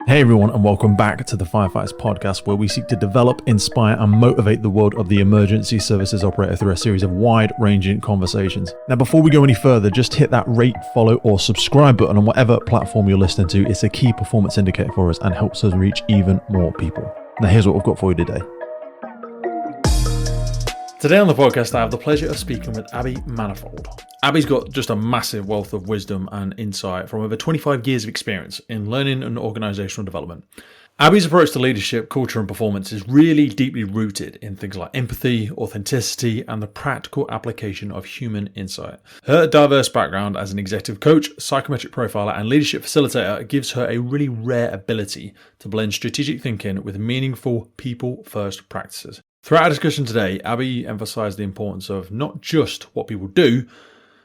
Hey everyone, and welcome back to the Firefighters Podcast, where we seek to develop, inspire, and motivate the world of the emergency services operator through a series of wide-ranging conversations. Now, before we go any further, just hit that rate, follow, or subscribe button on whatever platform you're listening to. It's a key performance indicator for us and helps us reach even more people. Now, here's what we've got for you today. Today on the podcast, I have the pleasure of speaking with Abi Manifold. Abi's got just a massive wealth of wisdom and insight from over 25 years of experience in learning and organisational development. Abi's approach to leadership, culture and performance is really deeply rooted in things like empathy, authenticity and the practical application of human insight. Her diverse background as an executive coach, psychometric profiler and leadership facilitator gives her a really rare ability to blend strategic thinking with meaningful people-first practices. Throughout our discussion today, Abi emphasised the importance of not just what people do,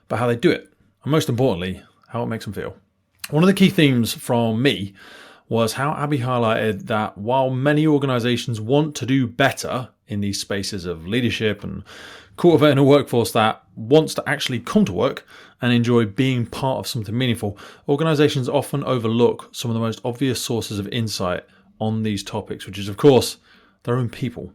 but how they do it, and most importantly, how it makes them feel. One of the key themes from me was how Abi highlighted that while many organisations want to do better in these spaces of leadership and cultivating a workforce that wants to actually come to work and enjoy being part of something meaningful, organisations often overlook some of the most obvious sources of insight on these topics, which is, of course, their own people.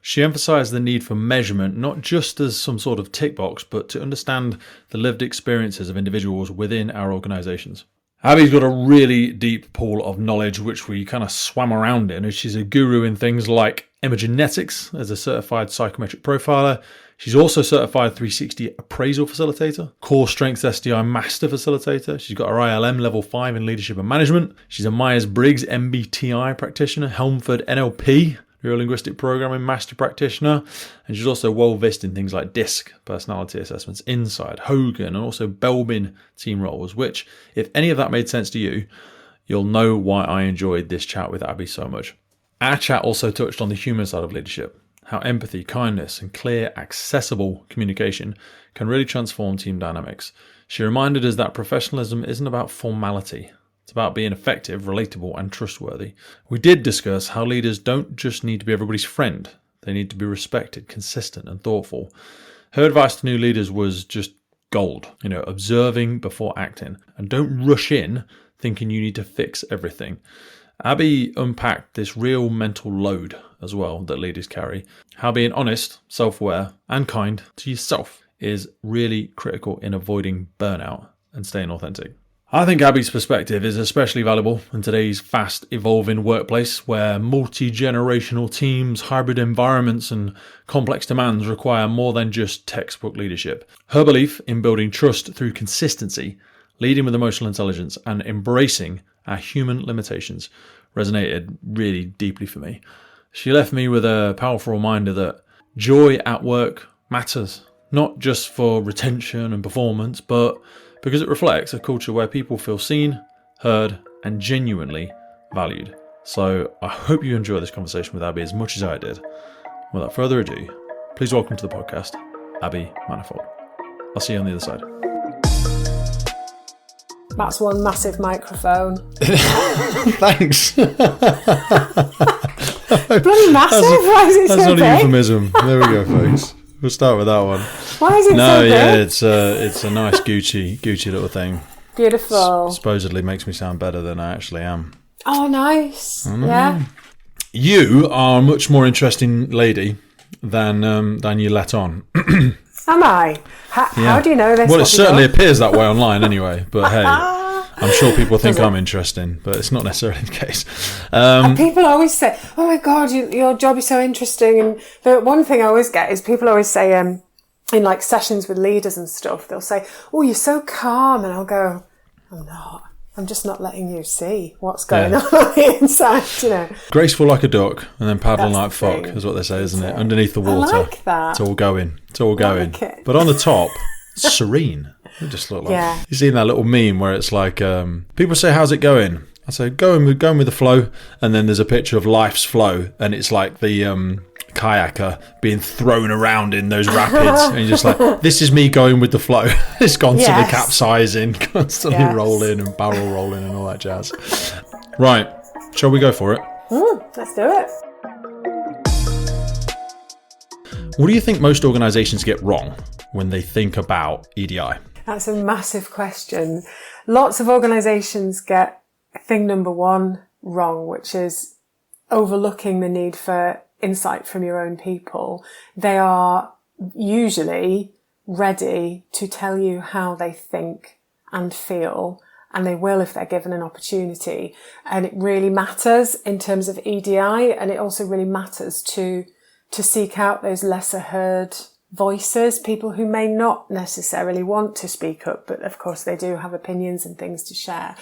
She emphasised the need for measurement, not just as some sort of tick box, but to understand the lived experiences of individuals within our organisations. Abi's got a really deep pool of knowledge, which we kind of swam around in. She's a guru in things like epigenetics as a certified psychometric profiler. She's also certified 360 appraisal facilitator, core strengths SDI master facilitator. She's got her ILM level 5 in leadership and management. She's a Myers-Briggs MBTI practitioner, Helmford NLP, Neuro-linguistic programming master practitioner, and she's also well-versed in things like DISC, personality assessments, Inside, Hogan, and also Belbin team roles, which, if any of that made sense to you, you'll know why I enjoyed this chat with Abi so much. Our chat also touched on the human side of leadership, how empathy, kindness, and clear, accessible communication can really transform team dynamics. She reminded us that professionalism isn't about formality. It's about being effective, relatable, and trustworthy. We did discuss how leaders don't just need to be everybody's friend. They need to be respected, consistent, and thoughtful. Her advice to new leaders was just gold. Observing before acting. And don't rush in thinking you need to fix everything. Abi unpacked this real mental load as well that leaders carry. How being honest, self-aware, and kind to yourself is really critical in avoiding burnout and staying authentic. I think Abi's perspective is especially valuable in today's fast evolving workplace where multi-generational teams, hybrid environments and complex demands require more than just textbook leadership. Her belief in building trust through consistency, leading with emotional intelligence and embracing our human limitations resonated really deeply for me. She left me with a powerful reminder that joy at work matters, not just for retention and performance, but because it reflects a culture where people feel seen, heard, and genuinely valued. So I hope you enjoy this conversation with Abi as much as I did. Without further ado, please welcome to the podcast, Abi Manifold. I'll see you on the other side. That's one massive microphone. Thanks. Bloody massive? Why is it so big? That's not a euphemism. There we go, folks. We'll start with that one. Why is it so big? It's a nice Gucci little thing. Beautiful. Supposedly makes me sound better than I actually am. Oh, nice. Yeah. You are a much more interesting lady than you let on. Am I? How do you know this? Well, it certainly appears that way online anyway, but hey, I'm sure people think I'm interesting, but it's not necessarily the case. And people always say, oh my God, your job is so interesting. And the one thing I always get is people always say, in like sessions with leaders and stuff, they'll say, oh, you're so calm. And I'll go, I'm not. I'm just not letting you see what's going on inside, Graceful like a duck and then paddling like fuck is what they say, isn't it? Underneath the water. I like that. It's all going. Like it. But on the top, serene. You just look like You've seen that little meme where it's like people say, how's it going? I say, going with the flow, and then there's a picture of life's flow, and it's like the kayaker being thrown around in those rapids, and you're just like, this is me going with the flow. It's constantly capsizing, constantly rolling and barrel rolling and all that jazz. Right, shall we go for it? Let's do it. What do you think most organisations get wrong when they think about EDI? That's a massive question. Lots of organisations get thing number one wrong, which is overlooking the need for insight from your own people. They are usually ready to tell you how they think and feel, and they will if they're given an opportunity. And it really matters in terms of EDI, and it also really matters to seek out those lesser heard voices, people who may not necessarily want to speak up, but of course they do have opinions and things to share.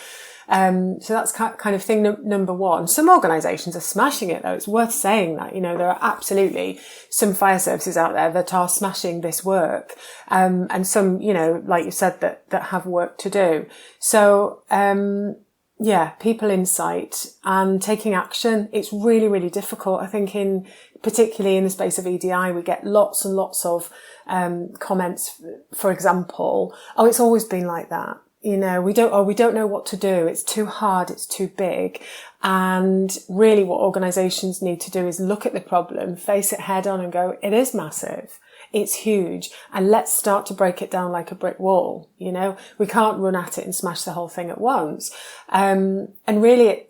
So that's kind of thing number one. Some organisations are smashing it though. It's worth saying that, there are absolutely some fire services out there that are smashing this work. And some, like you said, that have work to do. So, people insight and taking action. It's really, really difficult. I think particularly in the space of EDI, we get lots and lots of, comments, for example, oh, it's always been like that. We don't know what to do. It's too hard. It's too big. And really what organisations need to do is look at the problem, face it head on and go, it is massive. It's huge. And let's start to break it down like a brick wall. We can't run at it and smash the whole thing at once. And really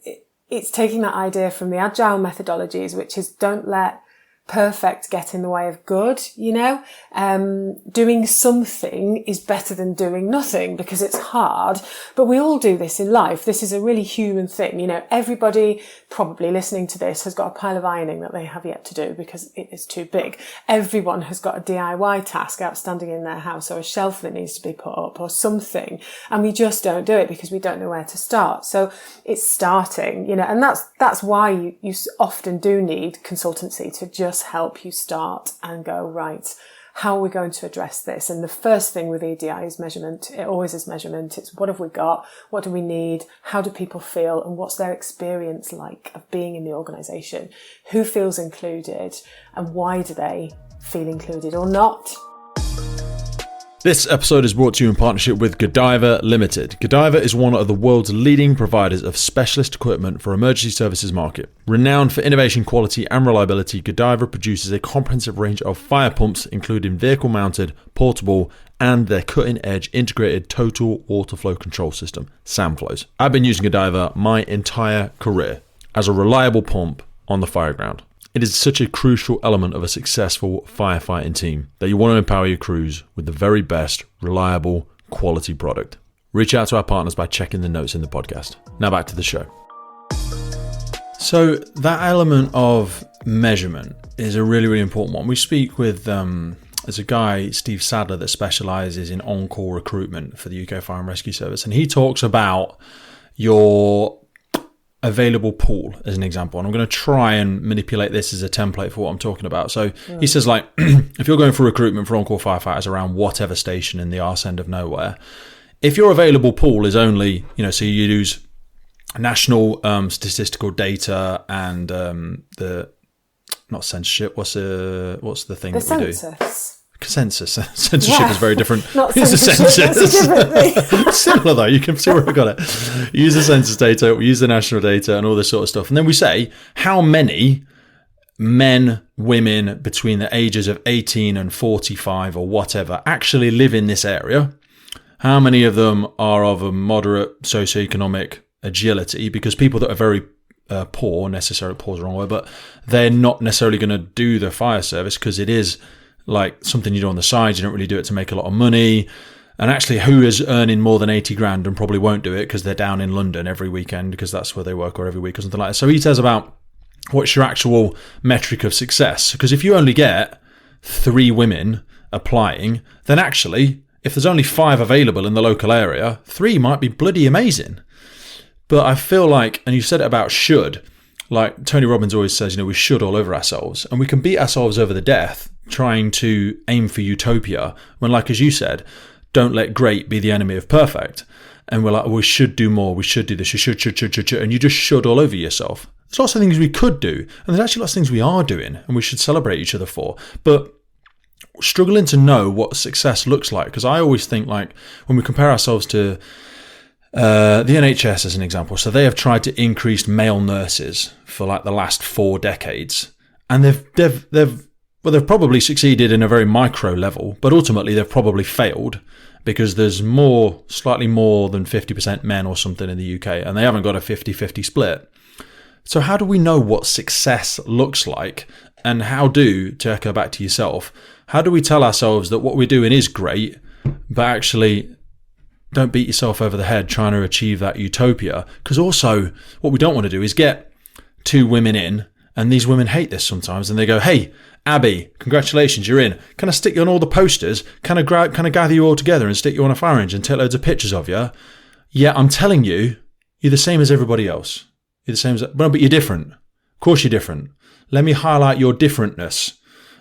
it's taking that idea from the agile methodologies, which is don't let perfect get in the way of good, doing something is better than doing nothing because it's hard, but we all do this in life. This is a really human thing. Everybody probably listening to this has got a pile of ironing that they have yet to do because it is too big. Everyone has got a DIY task outstanding in their house or a shelf that needs to be put up or something, and we just don't do it because we don't know where to start. So it's starting, and that's why you often do need consultancy to just help you start and go, right, how are we going to address this? And the first thing with EDI is measurement. It always is measurement. It's what have we got? What do we need? How do people feel? And what's their experience like of being in the organisation? Who feels included? And why do they feel included or not? This episode is brought to you in partnership with Godiva Limited. Godiva is one of the world's leading providers of specialist equipment for emergency services market. Renowned for innovation, quality and reliability, Godiva produces a comprehensive range of fire pumps, including vehicle-mounted, portable, and their cutting-edge integrated total water flow control system, SAMFlows. I've been using Godiva my entire career as a reliable pump on the fire ground. It is such a crucial element of a successful firefighting team that you want to empower your crews with the very best, reliable, quality product. Reach out to our partners by checking the notes in the podcast. Now back to the show. So that element of measurement is a really, really important one. We speak with, there's a guy, Steve Sadler, that specialises in on-call recruitment for the UK Fire and Rescue Service. And he talks about your available pool as an example, and I'm going to try and manipulate this as a template for what I'm talking about. So he says, like, if you're going for recruitment for on-call firefighters around whatever station in the arse end of nowhere, if your available pool is only, so you use national statistical data and the not censorship, what's the thing the that we census. Do? Censorship is very different. Not Use the censorship, that's a different thing. Similar though, you can see where I got it. Use the census data, we use the national data and all this sort of stuff. And then we say how many men, women between the ages of 18 and 45 or whatever actually live in this area. How many of them are of a moderate socioeconomic agility, because people that are very poor, necessarily poor is the wrong word, but they're not necessarily going to do the fire service because it is like something you do on the side. You don't really do it to make a lot of money. And actually, who is earning more than 80 grand and probably won't do it because they're down in London every weekend because that's where they work, or every week or something like that. So he says about what's your actual metric of success. Because if you only get 3 women applying, then actually, if there's only 5 available in the local area, 3 might be bloody amazing. But I feel like, and you said it about should, like Tony Robbins always says, we should all over ourselves, and we can beat ourselves over the death trying to aim for utopia when, like as you said, don't let great be the enemy of perfect. And we're like, we should do more, we should do this, you should, and you just should all over yourself. There's lots of things we could do, and there's actually lots of things we are doing, and we should celebrate each other for. But struggling to know what success looks like, because I always think, like, when we compare ourselves to the NHS as an example, so they have tried to increase male nurses for like the last 4 decades, and they've probably succeeded in a very micro level, but ultimately they've probably failed because there's slightly more than 50% men or something in the UK, and they haven't got a 50-50 split. So how do we know what success looks like? And to echo back to yourself, how do we tell ourselves that what we're doing is great, but actually don't beat yourself over the head trying to achieve that utopia? Because also what we don't want to do is get 2 women in, and these women hate this sometimes, and they go, hey, Abi, congratulations, you're in. Can I stick you on all the posters? Can I gather you all together and stick you on a fire engine and take loads of pictures of you? Yeah, I'm telling you, you're the same as everybody else. You're the same as, but you're different. Of course you're different. Let me highlight your differentness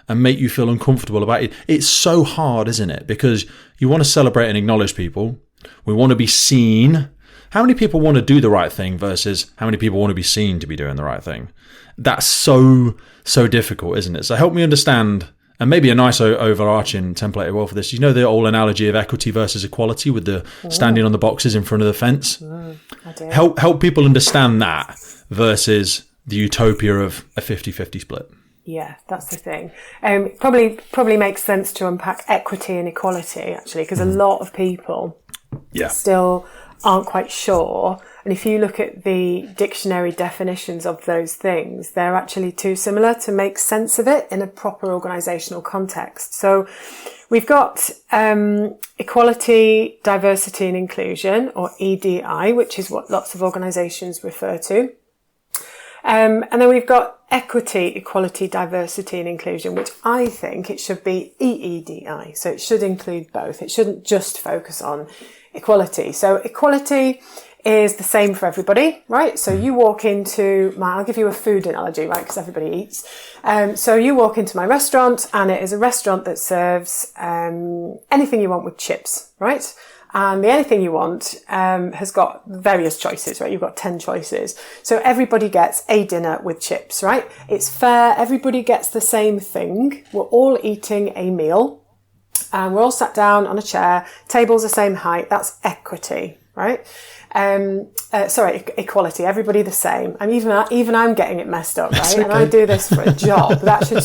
and make you feel uncomfortable about it. It's so hard, isn't it? Because you want to celebrate and acknowledge people. We want to be seen. How many people want to do the right thing versus how many people want to be seen to be doing the right thing? That's so difficult, isn't it? So help me understand, and maybe a nice overarching template as well for this. You know the old analogy of equity versus equality with the standing on the boxes in front of the fence? I do. Help people understand that versus the utopia of a 50-50 split. Yeah, that's the thing. Probably makes sense to unpack equity and equality, actually, because a lot of people still aren't quite sure. And if you look at the dictionary definitions of those things, they're actually too similar to make sense of it in a proper organisational context. So we've got equality, diversity and inclusion, or EDI, which is what lots of organisations refer to. And then we've got equity, equality, diversity and inclusion, which I think it should be EEDI. So it should include both. It shouldn't just focus on equality. So equality is the same for everybody, right? So you walk into I'll give you a food analogy, right? Because everybody eats. So you walk into my restaurant, and it is a restaurant that serves anything you want with chips, right? And the anything you want has got various choices, right? You've got 10 choices. So everybody gets a dinner with chips, right? It's fair. Everybody gets the same thing. We're all eating a meal, and we're all sat down on a chair. Tables the same height. That's equity, right? Equality. Everybody the same. And even I'm getting it messed up, right? Okay. And I do this for a job. That should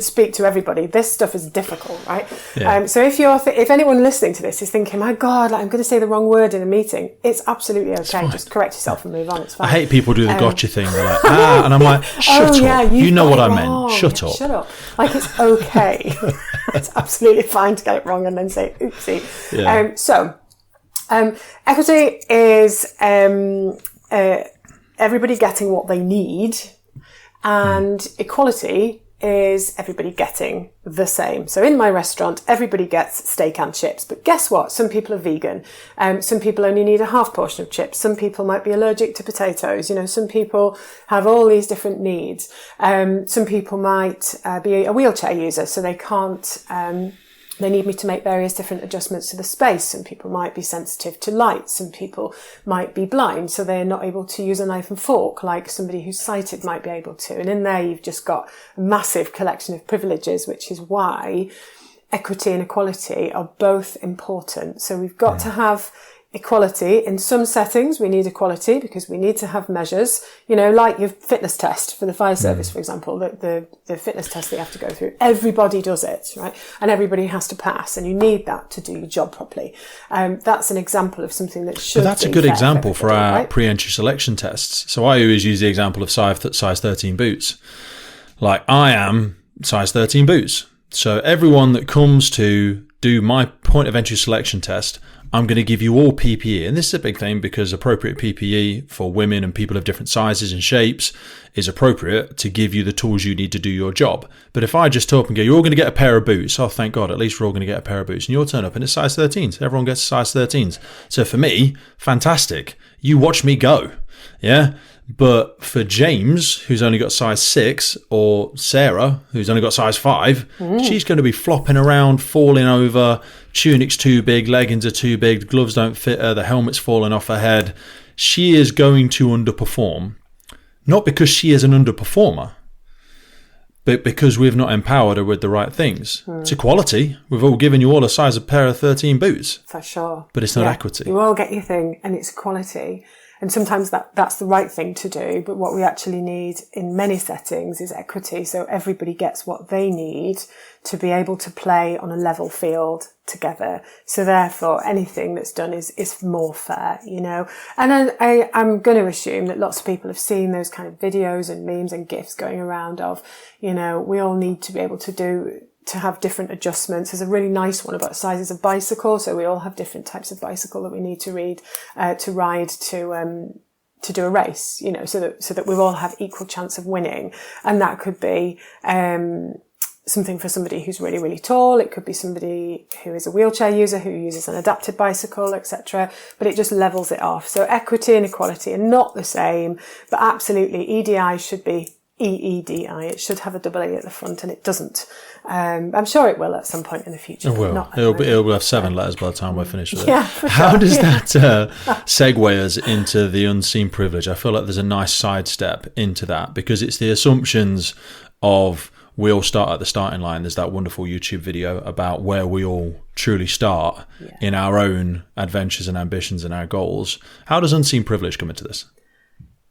speak to everybody. This stuff is difficult, right? Yeah. So if anyone listening to this is thinking, my God, I'm going to say the wrong word in a meeting, it's absolutely okay. Just correct yourself and move on. It's fine. I hate people do the gotcha thing. They're like, and I'm like, shut up. Yeah, you know what I meant. Shut up. Shut up. Like, it's okay. It's absolutely fine to get it wrong and then say, oopsie. Yeah. Equity is everybody getting what they need, and equality is everybody getting the same. So in my restaurant, everybody gets steak and chips, but guess what? Some people are vegan. Some people only need a half portion of chips. Some people might be allergic to potatoes. Some people have all these different needs. Some people might be a wheelchair user, so they can't they need me to make various different adjustments to the space. Some people might be sensitive to light. Some people might be blind, so they're not able to use a knife and fork like somebody who's sighted might be able to. And in there, you've just got a massive collection of privileges, which is why equity and equality are both important. So we've got to have equality. In some settings, we need equality because we need to have measures, like your fitness test for the fire service, for example, the fitness test they have to go through. Everybody does it, right? And everybody has to pass, and you need that to do your job properly. That's an example of something that should be That's a good example for our pre-entry selection tests. So I always use the example of size 13 boots. Like, I am size 13 boots. So everyone that comes to do my point of entry selection test, I'm going to give you all PPE. And this is a big thing because appropriate PPE for women and people of different sizes and shapes is appropriate to give you the tools you need to do your job. But if I just talk and go, you're all going to get a pair of boots. Oh, thank God, at least we're all going to get a pair of boots. And you'll turn up and it's size 13s. Everyone gets size 13s. So for me, fantastic. You watch me go. Yeah. But for James, who's only got size 6, or Sarah, who's only got size 5, she's going to be flopping around, falling over, tunic's too big, leggings are too big, gloves don't fit her, the helmet's falling off her head. She is going to underperform, not because she is an underperformer, but because we've not empowered her with the right things. It's equality. We've all given you all a size of pair of 13 boots. For sure. But it's not equity. You all get your thing, and it's equality. And sometimes that's the right thing to do. But what we actually need in many settings is equity. So everybody gets what they need to be able to play on a level field together. So therefore, anything that's done is more fair, you know. And I'm going to assume that lots of people have seen those kind of videos and memes and GIFs going around of, you know, we all need to be able to have different adjustments. There's a really nice one about sizes of bicycle. So we all have different types of bicycle that we need to ride to do a race, you know, so that we all have equal chance of winning. And that could be, something for somebody who's really, really tall. It could be somebody who is a wheelchair user who uses an adapted bicycle, etc. But it just levels it off. So equity and equality are not the same, but absolutely EDI should be EEDI. It should have a double E at the front, and it doesn't. I'm sure it will at some point in the future. It will. It'll have 7 letters by the time we're finished with it. Yeah, How does that segue us into the unseen privilege? I feel like there's a nice sidestep into that, because it's the assumptions of we all start at the starting line. There's that wonderful YouTube video about where we all truly start in our own adventures and ambitions and our goals. How does unseen privilege come into this?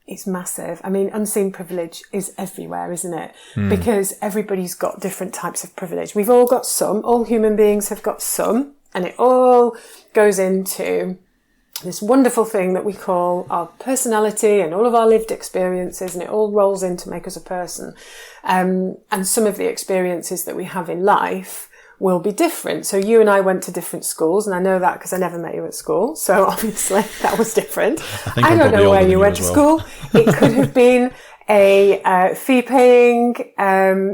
It's massive. I mean, unseen privilege is everywhere, isn't it? Because everybody's got different types of privilege. We've all got some. All human beings have got some. And it all goes into this wonderful thing that we call our personality and all of our lived experiences, and it all rolls in to make us a person. And some of the experiences that we have in life will be different. So you and I went to different schools, and I know that because I never met you at school. So obviously that was different. I don't know where you went to school. It could have been a fee-paying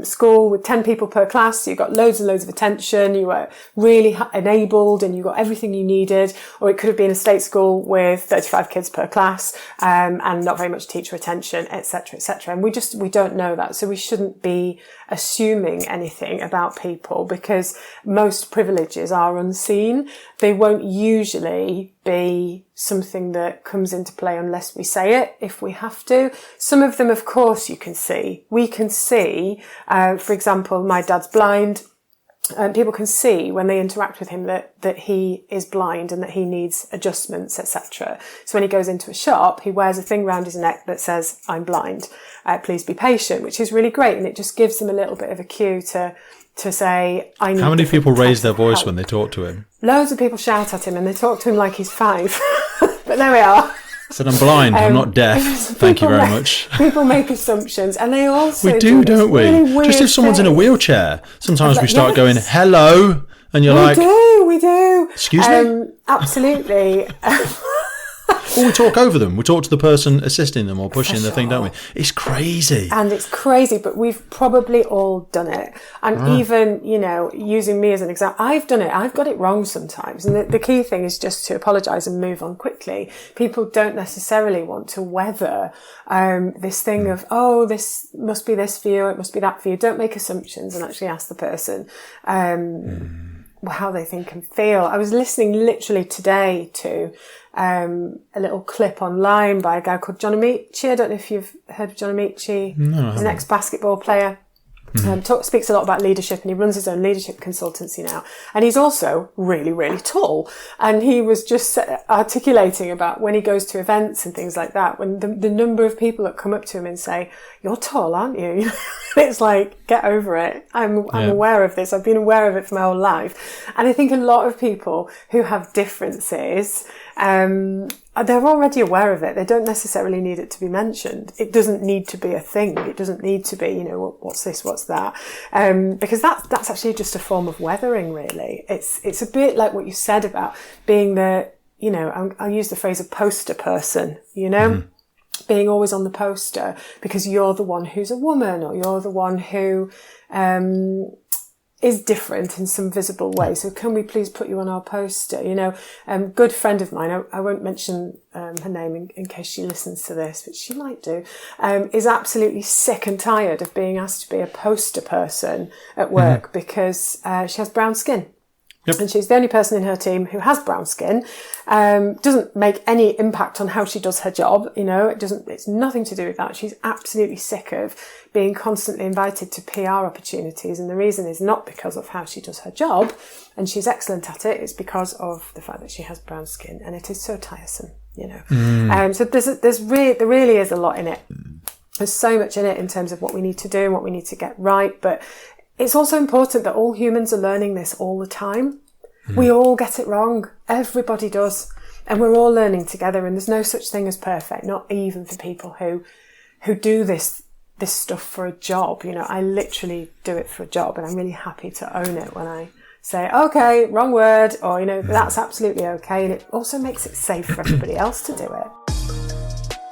school with 10 people per class. So you got loads and loads of attention. You were really enabled and you got everything you needed. Or it could have been a state school with 35 kids per class and not very much teacher attention, etc., etc. And we don't know that. So we shouldn't be assuming anything about people, because most privileges are unseen. They won't usually be something that comes into play unless we say it, if we have to. Some of them, of course, you can see. We can see, for example, my dad's blind. People can see when they interact with him that he is blind and that he needs adjustments, etc. So when he goes into a shop, he wears a thing round his neck that says, "I'm blind, please be patient," which is really great. And it just gives them a little bit of a cue to say, I need. How many people raise their voice when they talk to him? Loads of people shout at him and they talk to him like he's 5. But there we are. Said, I'm blind, I'm not deaf. Thank you very much. People make assumptions, and they also we do, don't we? Really just if someone's in a wheelchair, sometimes we start going, hello, and you're like... We do. Excuse me? Absolutely. Or we talk over them. We talk to the person assisting them or pushing the thing, don't we? It's crazy. And it's crazy, but we've probably all done it. And even, you know, using me as an example, I've done it. I've got it wrong sometimes. And the key thing is just to apologise and move on quickly. People don't necessarily want to weather this thing of, oh, this must be this for you, it must be that for you. Don't make assumptions and actually ask the person how they think and feel. I was listening literally today to a little clip online by a guy called John Amici. I don't know if you've heard of John Amici. No, he's an ex-basketball player. Speaks a lot about leadership, and he runs his own leadership consultancy now. And he's also really, really tall. And he was just articulating about when he goes to events and things like that, when the number of people that come up to him and say, "You're tall, aren't you?" It's like, get over it. I'm aware of this. I've been aware of it for my whole life. And I think a lot of people who have differences, they're already aware of it. They don't necessarily need it to be mentioned. It doesn't need to be a thing. It doesn't need to be, you know, what's this, what's that? Because that's actually just a form of weathering, really. It's a bit like what you said about being the, you know, I'll use the phrase a poster person, you know? Being always on the poster because you're the one who's a woman, or you're the one who, is different in some visible way. So can we please put you on our poster? You know, good friend of mine, I won't mention her name in case she listens to this, but she might do, is absolutely sick and tired of being asked to be a poster person at work because she has brown skin. Yep. And she's the only person in her team who has brown skin. Doesn't make any impact on how she does her job. You know, it's nothing to do with that. She's absolutely sick of being constantly invited to PR opportunities. And the reason is not because of how she does her job, and she's excellent at it. It's because of the fact that she has brown skin, and it is so tiresome. you know. So there really is a lot in it. There's so much in it in terms of what we need to do and what we need to get right. But it's also important that all humans are learning this all the time. We all get it wrong. Everybody does. And we're all learning together. And there's no such thing as perfect, not even for people who do this stuff for a job. You know, I literally do it for a job, and I'm really happy to own it when I say, okay, wrong word, or, you know, that's absolutely okay. And it also makes it safe for everybody else to do it.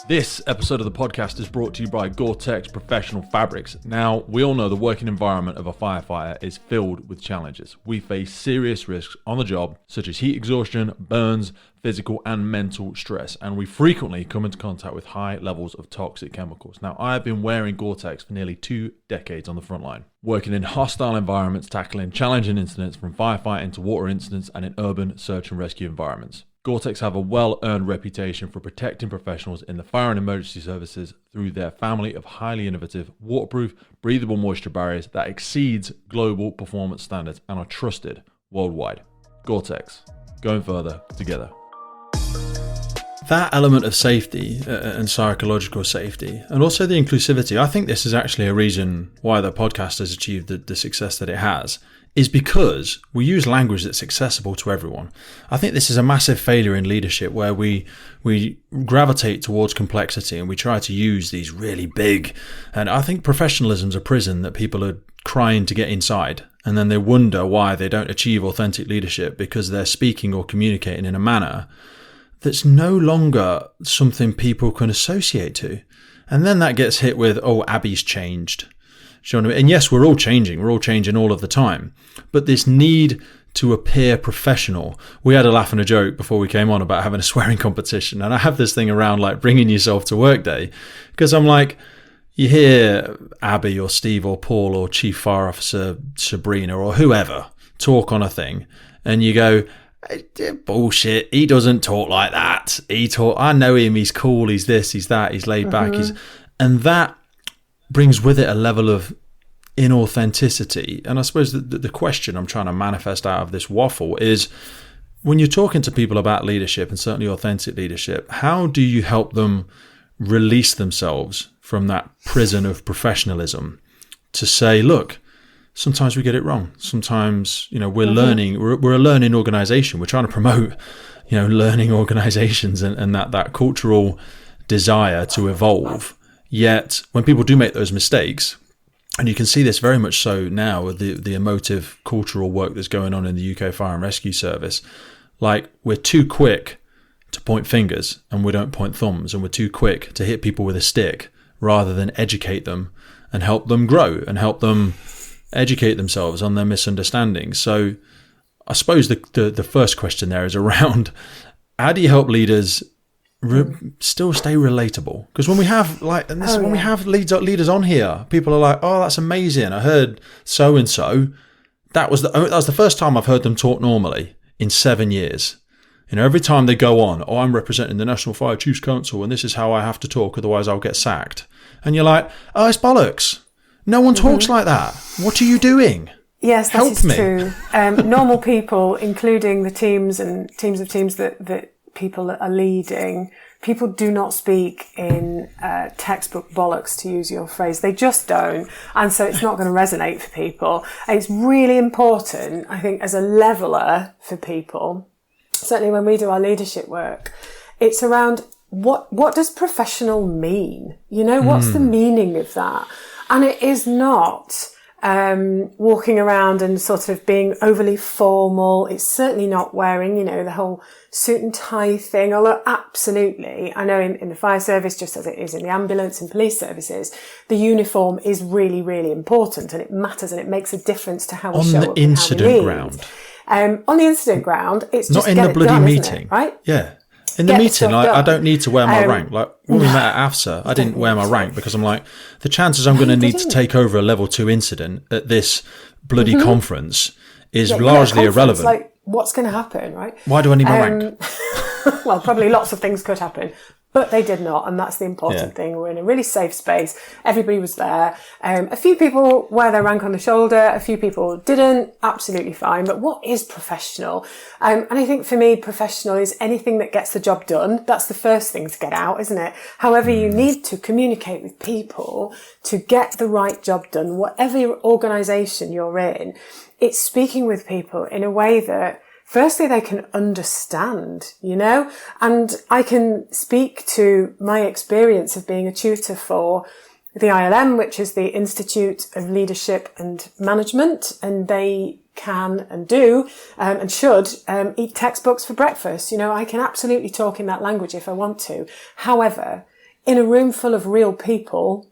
This episode of the podcast is brought to you by Gore-Tex Professional Fabrics. Now, we all know the working environment of a firefighter is filled with challenges. We face serious risks on the job, such as heat exhaustion, burns, physical and mental stress, and we frequently come into contact with high levels of toxic chemicals. Now, I have been wearing Gore-Tex for nearly 2 decades on the front line, working in hostile environments, tackling challenging incidents from firefighting to water incidents and in urban search and rescue environments. Gore-Tex have a well-earned reputation for protecting professionals in the fire and emergency services through their family of highly innovative, waterproof, breathable moisture barriers that exceeds global performance standards and are trusted worldwide. Gore-Tex, going further together. That element of safety and psychological safety, and also the inclusivity, I think this is actually a reason why the podcast has achieved the success that it has, is because we use language that's accessible to everyone. I think this is a massive failure in leadership where we gravitate towards complexity and we try to use these really big, and I think professionalism's a prison that people are crying to get inside, and then they wonder why they don't achieve authentic leadership because they're speaking or communicating in a manner that's no longer something people can associate to. And then that gets hit with, oh, Abby's changed. Do you know what I mean? And yes, we're all changing all of the time. But this need to appear professional. We had a laugh and a joke before we came on about having a swearing competition. And I have this thing around like bringing yourself to work day. Because I'm like, you hear Abby or Steve or Paul or Chief Fire Officer Sabrina or whoever talk on a thing. And you go, bullshit, he doesn't talk like that. I know him, he's cool, he's this, he's that, he's laid back. And that brings with it a level of inauthenticity. And I suppose the question I'm trying to manifest out of this waffle is, when you're talking to people about leadership and certainly authentic leadership, how do you help them release themselves from that prison of professionalism to say, look, sometimes we get it wrong. Sometimes, you know, we're learning, we're a learning organization. We're trying to promote, you know, learning organizations and that cultural desire to evolve. Yet when people do make those mistakes, and you can see this very much so now with the emotive cultural work that's going on in the UK Fire and Rescue Service, like we're too quick to point fingers and we don't point thumbs, and we're too quick to hit people with a stick rather than educate them and help them grow and help them educate themselves on their misunderstandings. So I suppose the first question there is around, how do you help leaders still stay relatable? Because when we have when we have leaders on here, people are like, oh, that's amazing, I heard so and so. That was the first time I've heard them talk normally in 7 years. You know, every time they go on, oh, I'm representing the National Fire Chiefs Council and this is how I have to talk, otherwise I'll get sacked. And you're like, oh, it's bollocks. No one talks like that. What are you doing? Yes, that is true. Normal people, including the teams and teams of teams that people are leading, people do not speak in textbook bollocks, to use your phrase. They just don't. And so it's not going to resonate for people. And it's really important, I think, as a leveler for people, certainly when we do our leadership work, it's around what does professional mean? You know, what's the meaning of that? And it is not walking around and sort of being overly formal. It's certainly not wearing, you know, the whole suit and tie thing. Although absolutely, I know in the fire service, just as it is in the ambulance and police services, the uniform is really, really important, and it matters, and it makes a difference to how we show up. On the incident ground. On the incident ground, it's not just in the bloody meeting, right? Yeah. In the meeting, I don't need to wear my rank. Like when we met at AFSA, I didn't wear my rank because I'm like, the chances I'm going to need to take over a level 2 incident at this bloody conference is largely irrelevant. Like, what's going to happen, right? Why do I need my rank? Well, probably lots of things could happen. But they did not, and that's the important thing. We're in a really safe space. Everybody was there. A few people wear their rank on the shoulder. A few people didn't. Absolutely fine. But what is professional? And I think for me, professional is anything that gets the job done. That's the first thing to get out, isn't it? However, you need to communicate with people to get the right job done. Whatever organisation you're in, it's speaking with people in a way that firstly, they can understand, and I can speak to my experience of being a tutor for the ILM, which is the Institute of Leadership and Management, and they can and do and should eat textbooks for breakfast. I can absolutely talk in that language if I want to. However, in a room full of real people,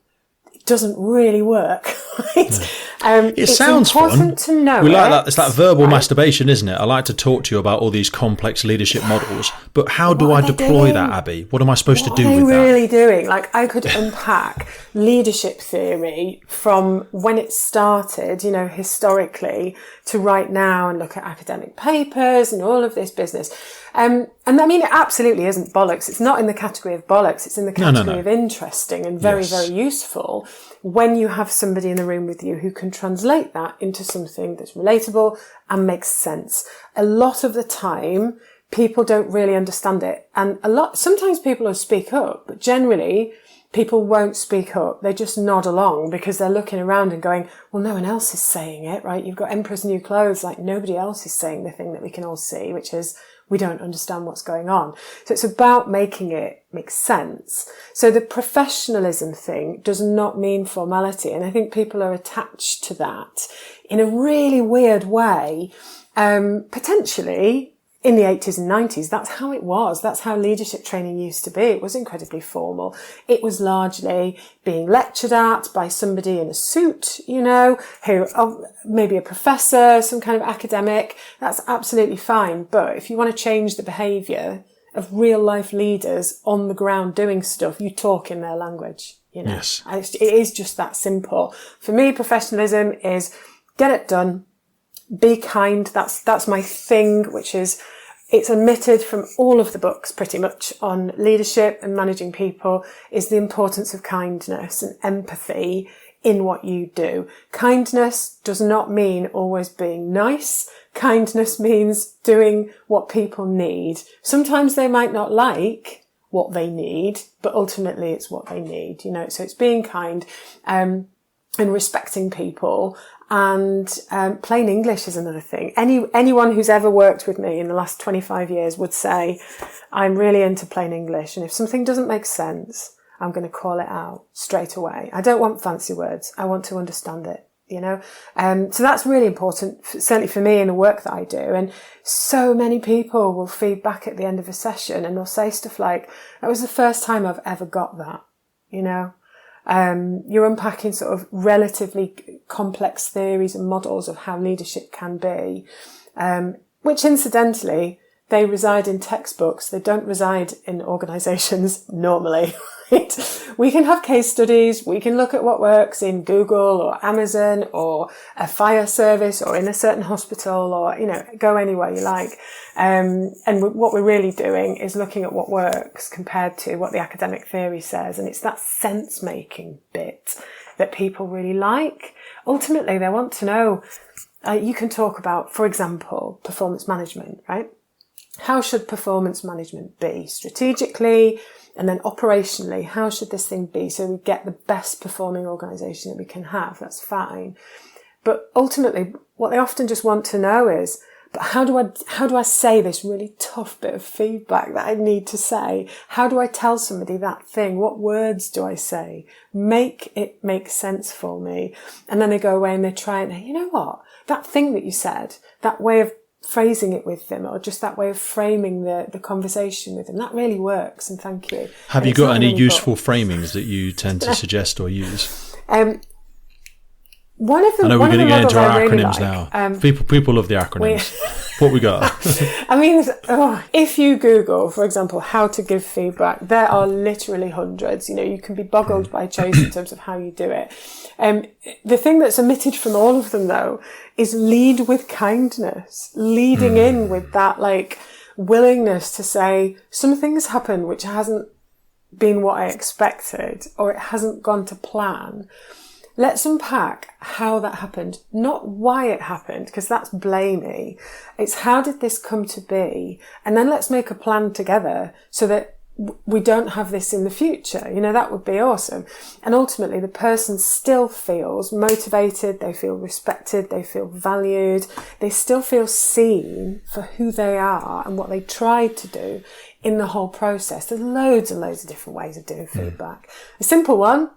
doesn't really work, right? It sounds important fun. To know we like that. It's that verbal masturbation, isn't it? I like to talk to you about all these complex leadership models, but how do I deploy that, Abby? What am I supposed to do with that? What are they really doing? Like, I could unpack leadership theory from when it started, historically, to right now, and look at academic papers and all of this business. And I mean, it absolutely isn't bollocks. It's not in the category of bollocks. It's in the category of interesting and very, very useful when you have somebody in the room with you who can translate that into something that's relatable and makes sense. A lot of the time, people don't really understand it. And sometimes people will speak up, but generally people won't speak up. They just nod along because they're looking around and going, well, no one else is saying it, right? You've got Emperor's New Clothes. Like, nobody else is saying the thing that we can all see, which is, we don't understand what's going on. So it's about making it make sense. So the professionalism thing does not mean formality. And I think people are attached to that in a really weird way. Potentially in the 80s and 90s, that's how it was. That's how leadership training used to be. It was incredibly formal. It was largely being lectured at by somebody in a suit, who maybe a professor, some kind of academic. That's absolutely fine. But if you want to change the behaviour of real life leaders on the ground doing stuff, you talk in their language, Yes. It is just that simple. For me, professionalism is get it done. Be kind. That's my thing, which is, it's omitted from all of the books pretty much on leadership and managing people, is the importance of kindness and empathy in what you do. Kindness does not mean always being nice. Kindness means doing what people need. Sometimes they might not like what they need, but ultimately it's what they need, so it's being kind, and respecting people. And plain English is another thing. Anyone who's ever worked with me in the last 25 years would say, I'm really into plain English. And if something doesn't make sense, I'm going to call it out straight away. I don't want fancy words. I want to understand it, So that's really important, certainly for me in the work that I do. And so many people will feed back at the end of a session and they'll say stuff like, that was the first time I've ever got that, You're unpacking sort of relatively complex theories and models of how leadership can be, which incidentally, they reside in textbooks. They don't reside in organisations normally. Right? We can have case studies. We can look at what works in Google or Amazon or a fire service or in a certain hospital or, go anywhere you like. And what we're really doing is looking at what works compared to what the academic theory says. And it's that sense-making bit that people really like. Ultimately, they want to know, you can talk about, for example, performance management, right? How should performance management be strategically and then operationally? How should this thing be so we get the best performing organisation that we can have? That's fine. But ultimately, what they often just want to know is, but how do I say this really tough bit of feedback that I need to say? How do I tell somebody that thing? What words do I say? Make it make sense for me. And then they go away and they try it. And you know what? That thing that you said, that way of phrasing it with them, or just that way of framing the conversation with them, that really works, and thank you. Have you got any useful framings that you tend to suggest or use? One of them, I know we're going to get into our acronyms now. People love the acronyms. What we got? I mean, if you Google, for example, how to give feedback, there are literally hundreds. You can be boggled by choice in terms of how you do it. The thing that's omitted from all of them, though, is lead with kindness, leading in with that, willingness to say, some things happen which hasn't been what I expected, or it hasn't gone to plan, let's unpack how that happened, not why it happened, because that's blamey. It's how did this come to be? And then let's make a plan together so that we don't have this in the future. You know, that would be awesome. And ultimately the person still feels motivated, they feel respected, they feel valued, they still feel seen for who they are and what they tried to do in the whole process. There's loads and loads of different ways of doing feedback. A simple one,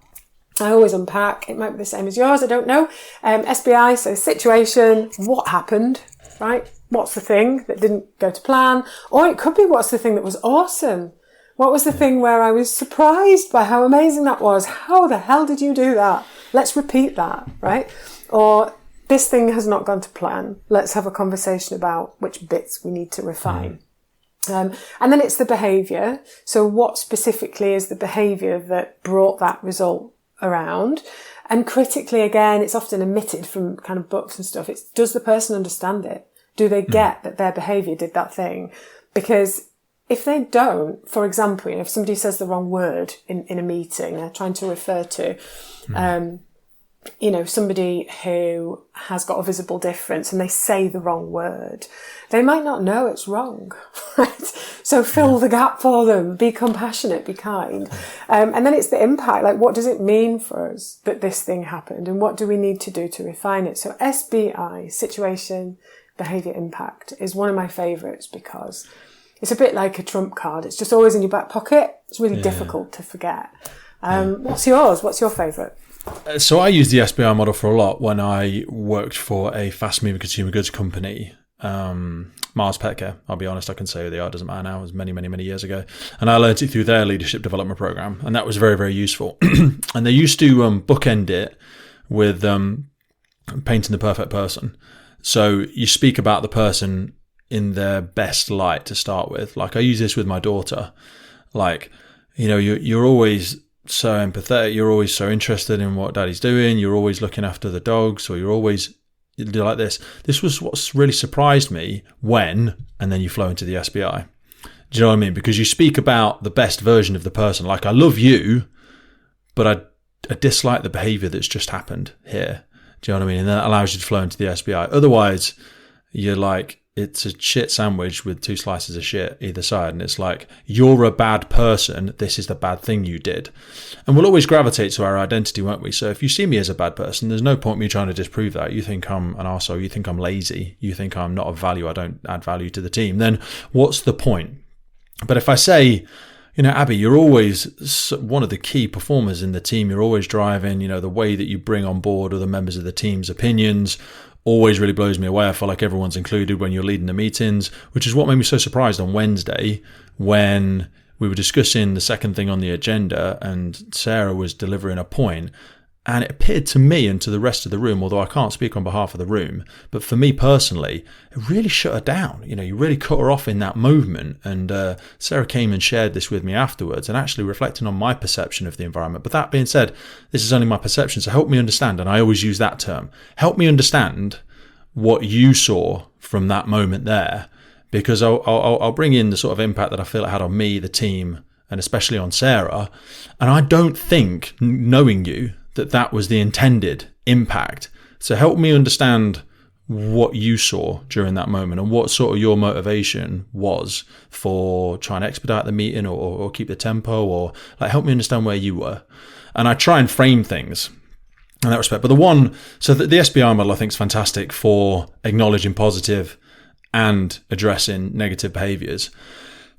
I always unpack, it might be the same as yours, I don't know. SBI, so situation, what happened, right? What's the thing that didn't go to plan? Or it could be what's the thing that was awesome? What was the thing where I was surprised by how amazing that was? How the hell did you do that? Let's repeat that, right? Or this thing has not gone to plan. Let's have a conversation about which bits we need to refine. And then it's the behaviour. So what specifically is the behaviour that brought that result around? And critically, again, it's often omitted from kind of books and stuff. It's, does the person understand it? Do they get that their behaviour did that thing? Because if they don't, for example, you know, if somebody says the wrong word in a meeting, they're trying to refer to, you know, somebody who has got a visible difference and they say the wrong word, they might not know it's wrong, right? So fill the gap for them, be compassionate, be kind. And then it's the impact, like what does it mean for us that this thing happened and what do we need to do to refine it? So SBI, situation, behaviour, impact, is one of my favourites because it's a bit like a trump card. It's just always in your back pocket. It's really difficult to forget. What's yours? What's your favourite? So I used the SBI model for a lot when I worked for a fast-moving consumer goods company, Mars Pet Care. I'll be honest, I can say who they are. It doesn't matter now. It was many, many, many years ago. And I learned it through their leadership development program. And that was very, very useful. And they used to bookend it with painting the perfect person. So you speak about the person in their best light to start with. Like I use this with my daughter. Like, you know, you're always so empathetic. You're always so interested in what daddy's doing. You're always looking after the dogs, or you're like this. This was what's really surprised me when, and then you flow into the SBI. Do you know what I mean? Because you speak about the best version of the person. Like, I love you, but I dislike the behavior that's just happened here. Do you know what I mean? And that allows you to flow into the SBI. Otherwise, you're like, it's a shit sandwich with two slices of shit either side. And it's like, you're a bad person. This is the bad thing you did. And we'll always gravitate to our identity, won't we? So if you see me as a bad person, there's no point me trying to disprove that. You think I'm an arsehole. You think I'm lazy. You think I'm not of value. I don't add value to the team. Then what's the point? But if I say, you know, Abi, you're always one of the key performers in the team. You're always driving, you know, the way that you bring on board other members of the team's opinions always really blows me away. I feel like everyone's included when you're leading the meetings, which is what made me so surprised on Wednesday when we were discussing the second thing on the agenda and Sarah was delivering a point. And it appeared to me and to the rest of the room, although I can't speak on behalf of the room, but for me personally, it really shut her down. You know, you really cut her off in that movement. And Sarah came and shared this with me afterwards and actually reflecting on my perception of the environment. But that being said, this is only my perception. So help me understand. And I always use that term. Help me understand what you saw from that moment there, because I'll bring in the sort of impact that I feel it had on me, the team, and especially on Sarah. And I don't think, knowing you, that was the intended impact. So help me understand what you saw during that moment and what sort of your motivation was for trying to expedite the meeting or keep the tempo, or like help me understand where you were. And I try and frame things in that respect. But the SBI model I think is fantastic for acknowledging positive and addressing negative behaviors.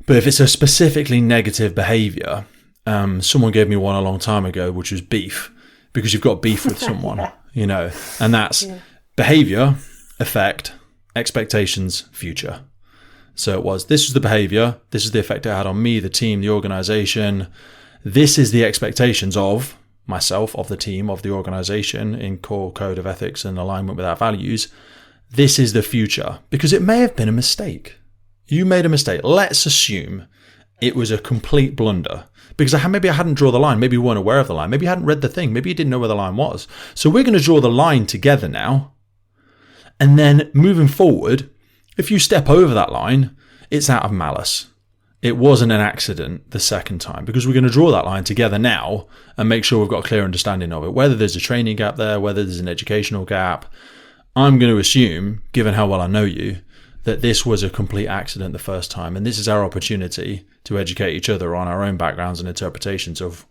But if it's a specifically negative behavior, someone gave me one a long time ago, which was beef. Because you've got beef with someone, you know, and that's behavior, effect, expectations, future. So this was the behavior, this is the effect it had on me, the team, the organization. This is the expectations of myself, of the team, of the organization in core code of ethics and alignment with our values. This is the future, because it may have been a mistake. You made a mistake. Let's assume it was a complete blunder. Because maybe I hadn't drawn the line. Maybe you weren't aware of the line. Maybe you hadn't read the thing. Maybe you didn't know where the line was. So we're going to draw the line together now. And then moving forward, if you step over that line, it's out of malice. it wasn't an accident the second time, because we're going to draw that line together now and make sure we've got a clear understanding of it. Whether there's a training gap there, whether there's an educational gap, I'm going to assume, given how well I know you, that this was a complete accident the first time. And this is our opportunity to educate each other on our own backgrounds and interpretations of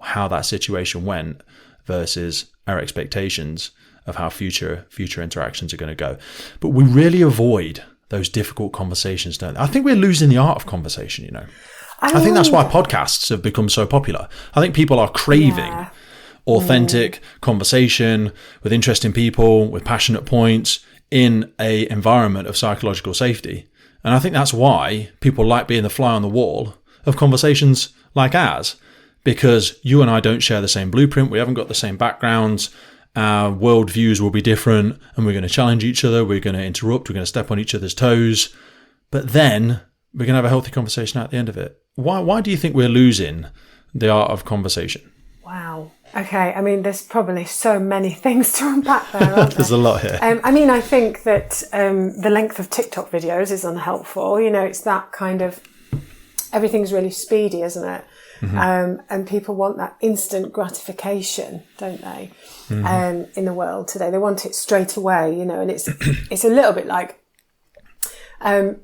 how that situation went versus our expectations of how future interactions are going to go. But we really avoid those difficult conversations, don't they? I think we're losing the art of conversation, you know. I think that's why podcasts have become so popular. I think people are craving authentic conversation with interesting people, with passionate points in a environment of psychological safety. And I think that's why people like being the fly on the wall of conversations like ours, because you and I don't share the same blueprint. We haven't got the same backgrounds. Our worldviews will be different, and we're going to challenge each other. We're going to interrupt. We're going to step on each other's toes. But then we're going to have a healthy conversation at the end of it. Why do you think we're losing the art of conversation? Wow. Okay. I mean, there's probably so many things to unpack there, aren't there? There's a lot here. I mean, I think that the length of TikTok videos is unhelpful. You know, it's that kind of, everything's really speedy, isn't it? Mm-hmm. And people want that instant gratification, don't they? Mm-hmm. In the world today, they want it straight away, you know, and it's a little bit like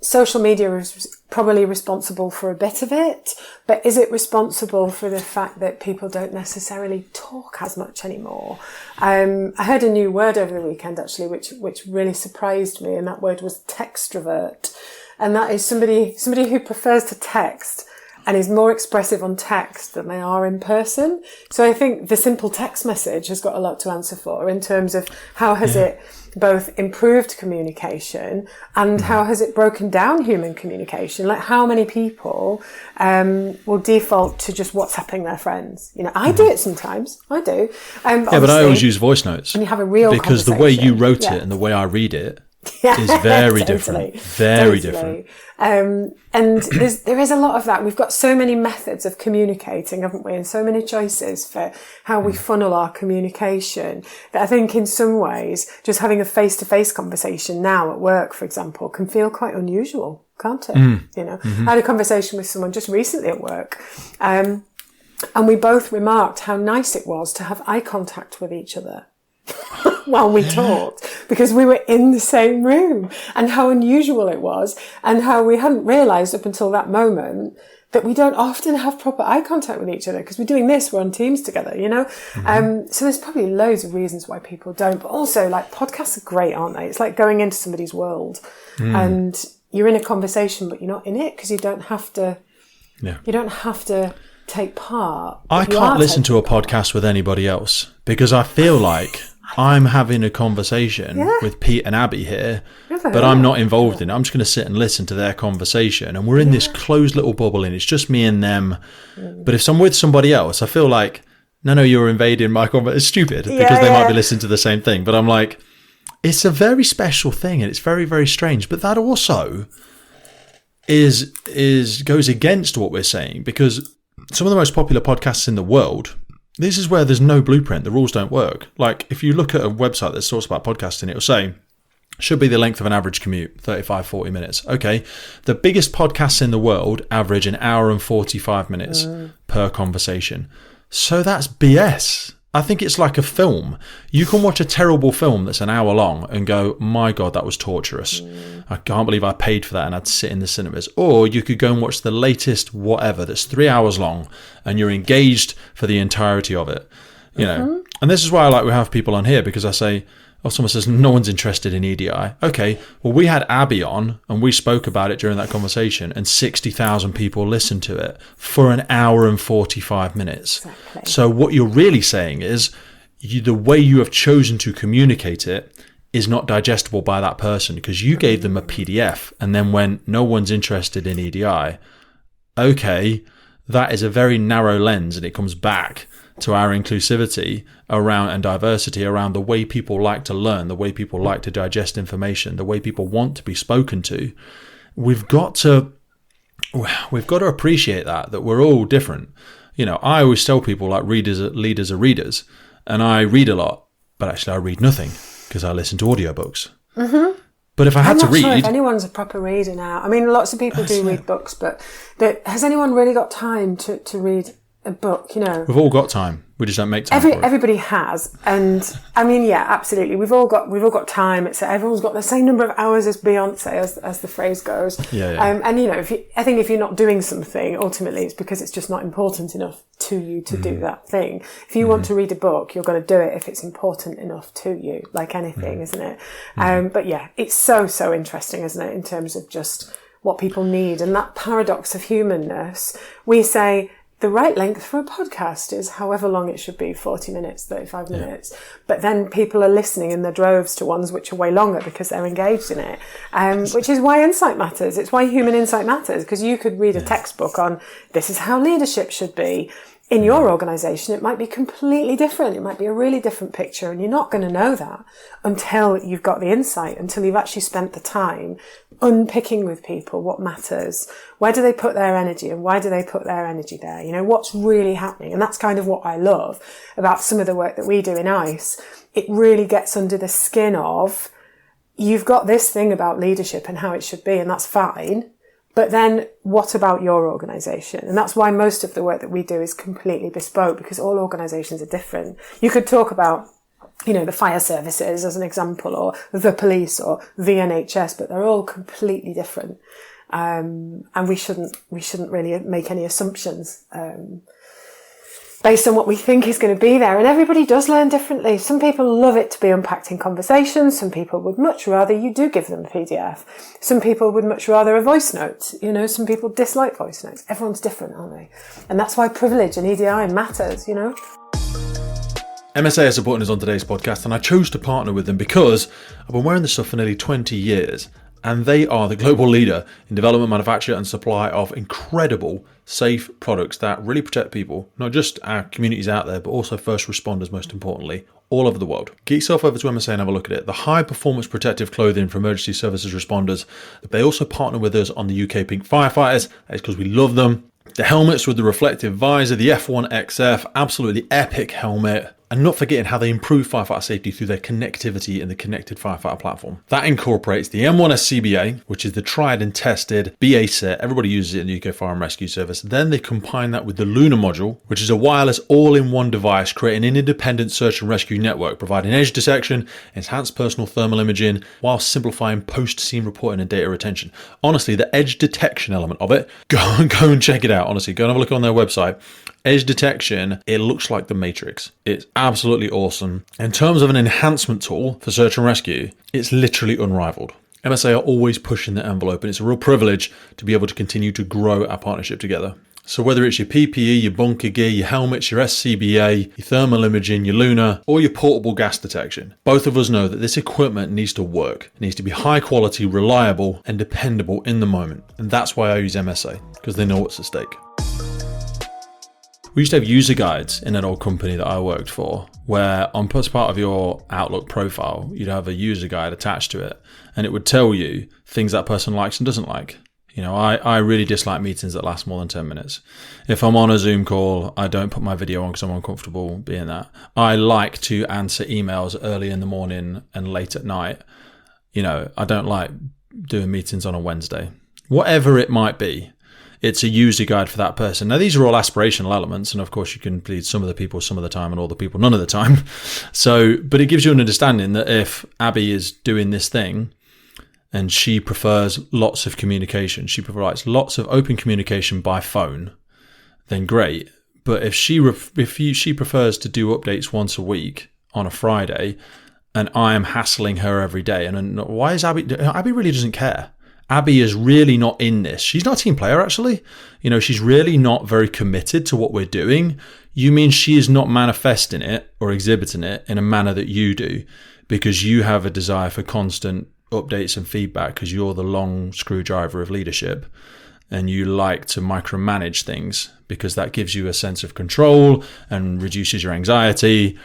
social media is probably responsible for a bit of it, but is it responsible for the fact that people don't necessarily talk as much anymore? I heard a new word over the weekend actually, which really surprised me, and that word was textrovert, and that is somebody who prefers to text and is more expressive on text than they are in person. So I think the simple text message has got a lot to answer for in terms of how has it both improved communication and how has it broken down human communication? Like how many people will default to just WhatsApping their friends? You know, I do it sometimes. I do. But I always use voice notes. And you have a real because the way you wrote it and the way I read it is very different. Very different. And there is a lot of that. We've got so many methods of communicating, haven't we? And so many choices for how we funnel our communication that I think in some ways just having a face-to-face conversation now at work, for example, can feel quite unusual, can't it? You know, I had a conversation with someone just recently at work, and we both remarked how nice it was to have eye contact with each other while we talked, because we were in the same room, and how unusual it was, and how we hadn't realised up until that moment that we don't often have proper eye contact with each other because we're doing this, we're on Teams together, you know? So there's probably loads of reasons why people don't, but also like podcasts are great, aren't they? It's like going into somebody's world and you're in a conversation, but you're not in it because you don't have to, you don't have to take part. I can't listen to a podcast with anybody else because I feel like I'm having a conversation with Pete and Abby here, but I'm not involved in it. I'm just going to sit and listen to their conversation, and we're in this closed little bubble and it's just me and them. But if I'm with somebody else, I feel like, no, you're invading my conversation. It's stupid because they might be listening to the same thing. But I'm like, it's a very special thing and it's very, very strange. But that also goes against what we're saying, because some of the most popular podcasts in the world, this is where there's no blueprint. The rules don't work. Like if you look at a website that talks about podcasting, it'll say, should be the length of an average commute, 35, 40 minutes. Okay. The biggest podcasts in the world average an hour and 45 minutes per conversation. So that's BS. I think it's like a film. You can watch a terrible film that's an hour long and go, my God, that was torturous. I can't believe I paid for that and I'd sit in the cinemas. Or you could go and watch the latest whatever that's 3 hours long and you're engaged for the entirety of it. You know, and this is why I like we have people on here, because I say, someone says no one's interested in EDI. Okay, well, we had Abby on and we spoke about it during that conversation and 60,000 people listened to it for an hour and 45 minutes. Exactly. So what you're really saying is the way you have chosen to communicate it is not digestible by that person because you gave them a PDF and then went, no one's interested in EDI. Okay, that is a very narrow lens, and it comes back to our inclusivity around and diversity around the way people like to learn, the way people like to digest information, the way people want to be spoken to. We've got to appreciate that we're all different. You know, I always tell people like leaders are readers, and I read a lot, but actually I read nothing because I listen to audiobooks. But if I had to read... I'm not sure if anyone's a proper reader now. I mean, lots of people do read books, but has anyone really got time to read a book, you know? We've all got time. We just don't make time for it. Everybody has. And I mean, yeah, absolutely. We've all got time. Everyone's got the same number of hours as Beyonce, as the phrase goes. Yeah. And you know, I think if you're not doing something, ultimately it's because it's just not important enough to you to do that thing. If you want to read a book, you're going to do it if it's important enough to you, like anything, isn't it? But yeah, it's so interesting, isn't it? In terms of just what people need and that paradox of humanness. We say, the right length for a podcast is however long it should be, 40 minutes, 35 minutes. But then people are listening in their droves to ones which are way longer because they're engaged in it. Which is why insight matters. It's why human insight matters, because you could read a textbook on this is how leadership should be. In your organisation, it might be completely different. It might be a really different picture, and you're not going to know that until you've got the insight, until you've actually spent the time unpicking with people what matters. Where do they put their energy, and why do they put their energy there? You know, what's really happening? And that's kind of what I love about some of the work that we do in ICE. It really gets under the skin of, you've got this thing about leadership and how it should be, and that's fine. But then what about your organisation? And that's why most of the work that we do is completely bespoke, because all organisations are different. You could talk about, you know, the fire services as an example, or the police, or the NHS, but they're all completely different. And we shouldn't really make any assumptions, based on what we think is going to be there. And everybody does learn differently. Some people love it to be unpacked in conversations. Some people would much rather you do give them a PDF. Some people would much rather a voice note. You know, some people dislike voice notes. Everyone's different, aren't they? And that's why privilege and EDI matters, you know? MSA are supporting us on today's podcast, and I chose to partner with them because I've been wearing this stuff for nearly 20 years. And they are the global leader in development, manufacture and supply of incredible, safe products that really protect people, not just our communities out there, but also first responders, most importantly, all over the world. Get yourself over to MSA and have a look at it. The high performance protective clothing for emergency services responders. They also partner with us on the UK Pink Firefighters. That's because we love them. The helmets with the reflective visor, the F1XF, absolutely epic helmet. And not forgetting how they improve firefighter safety through their connectivity in the connected firefighter platform. That incorporates the M1SCBA, which is the tried and tested BA set. Everybody uses it in the UK Fire and Rescue Service. Then they combine that with the Luna module, which is a wireless all-in-one device, creating an independent search and rescue network, providing edge detection, enhanced personal thermal imaging, while simplifying post-scene reporting and data retention. Honestly, the edge detection element of it, go and check it out. Honestly, go and have a look on their website. Edge detection, it looks like the Matrix. It's absolutely awesome. In terms of an enhancement tool for search and rescue, it's literally unrivaled. MSA are always pushing the envelope, and it's a real privilege to be able to continue to grow our partnership together. So whether it's your PPE, your bunker gear, your helmets, your SCBA, your thermal imaging, your Luna, or your portable gas detection, both of us know that this equipment needs to work. It needs to be high quality, reliable, and dependable in the moment. And that's why I use MSA, because they know what's at stake. We used to have user guides in an old company that I worked for, where on as part of your Outlook profile, you'd have a user guide attached to it, and it would tell you things that person likes and doesn't like. You know, I really dislike meetings that last more than 10 minutes. If I'm on a Zoom call, I don't put my video on because I'm uncomfortable being that. I like to answer emails early in the morning and late at night. You know, I don't like doing meetings on a Wednesday. Whatever it might be. It's a user guide for that person. Now, these are all aspirational elements, and of course you can please some of the people some of the time and all the people none of the time. So, but it gives you an understanding that if Abi is doing this thing and she prefers lots of communication, she provides lots of open communication by phone, then great. But if she prefers to do updates once a week on a Friday, and I am hassling her every day, and why is Abi really doesn't care. Abi is really not in this. She's not a team player, actually. You know, she's really not very committed to what we're doing. You mean she is not manifesting it or exhibiting it in a manner that you do, because you have a desire for constant updates and feedback, because you're the long screwdriver of leadership, and you like to micromanage things because that gives you a sense of control and reduces your anxiety.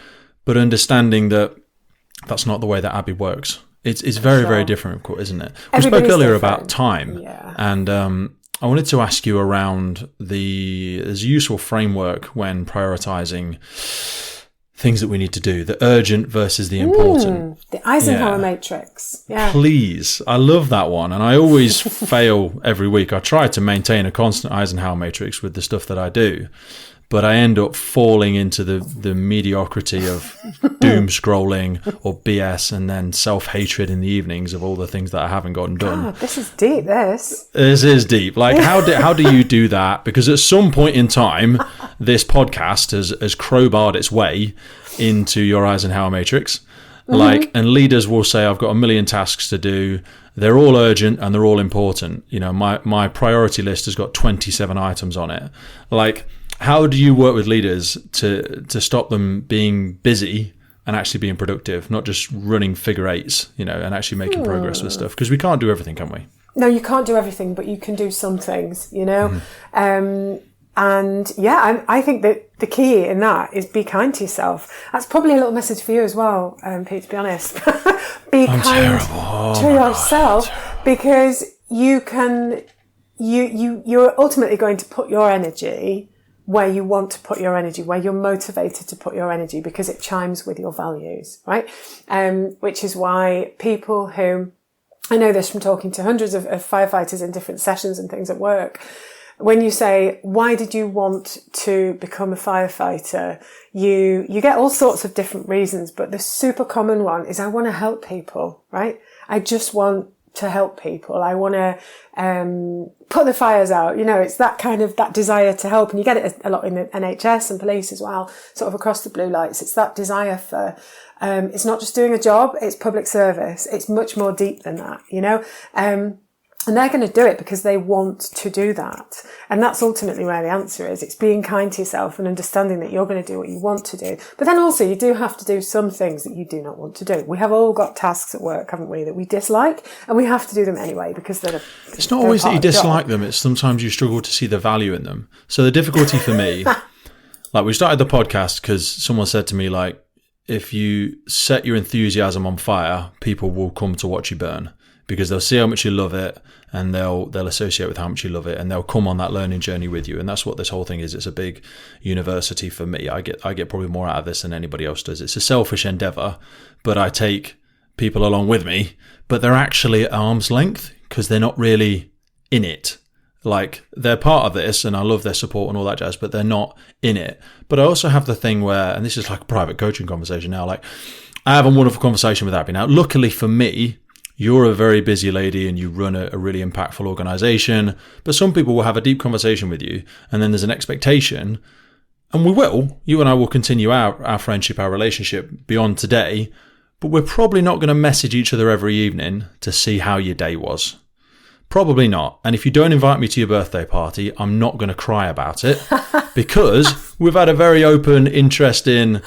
But understanding that that's not the way that Abi works. It's very, very different, of course, isn't it? We spoke earlier about time, and I wanted to ask you around there's a useful framework when prioritizing things that we need to do, the urgent versus the important. The Eisenhower matrix. Yeah. Please. I love that one. And I always fail every week. I try to maintain a constant Eisenhower matrix with the stuff that I do, but I end up falling into the mediocrity of doom scrolling or BS and then self-hatred in the evenings of all the things that I haven't gotten done. God, this is deep, this. This is deep. Like, how do you do that? Because at some point in time, this podcast has crowbarred its way into your Eisenhower matrix. Like, and leaders will say, I've got a million tasks to do. They're all urgent and they're all important. You know, my priority list has got 27 items on it. Like, how do you work with leaders to stop them being busy and actually being productive, not just running figure eights, you know, and actually making progress with stuff? Because we can't do everything, can we? No, you can't do everything, but you can do some things, you know? And yeah, I think that the key in that is be kind to yourself. That's probably a little message for you as well, Pete, to be honest. Be kind to yourself, because you can, you're ultimately going to put your energy where you want to put your energy, where you're motivated to put your energy, because it chimes with your values, right? Which is why people who, I know this from talking to hundreds of firefighters in different sessions and things at work, when you say, why did you want to become a firefighter? You get all sorts of different reasons, but the super common one is, I want to help people, right? I just want to help people. I want to put the fires out. You know, it's that kind of, that desire to help. And you get it a lot in the NHS and police as well, sort of across the blue lights. It's that desire for, it's not just doing a job, it's public service. It's much more deep than that, you know? And they're going to do it because they want to do that. And that's ultimately where the answer is. It's being kind to yourself and understanding that you're going to do what you want to do. But then also you do have to do some things that you do not want to do. We have all got tasks at work, haven't we, that we dislike, and we have to do them anyway because they're It's not always that you dislike them. It's sometimes you struggle to see the value in them. So the difficulty for me, like, we started the podcast because someone said to me, like, if you set your enthusiasm on fire, people will come to watch you burn, because they'll see how much you love it and they'll associate with how much you love it, and they'll come on that learning journey with you. And that's what this whole thing is. It's a big university for me. I get probably more out of this than anybody else does. It's a selfish endeavor, but I take people along with me, but they're actually at arm's length because they're not really in it. Like, they're part of this and I love their support and all that jazz, but they're not in it. But I also have the thing where, and this is like a private coaching conversation now, like, I have a wonderful conversation with Abi. Now, luckily for me, you're a very busy lady and you run a really impactful organization, but some people will have a deep conversation with you, and then there's an expectation, and you and I will continue our friendship, our relationship beyond today, but we're probably not going to message each other every evening to see how your day was. Probably not. And if you don't invite me to your birthday party, I'm not going to cry about it, because we've had a very open, interesting,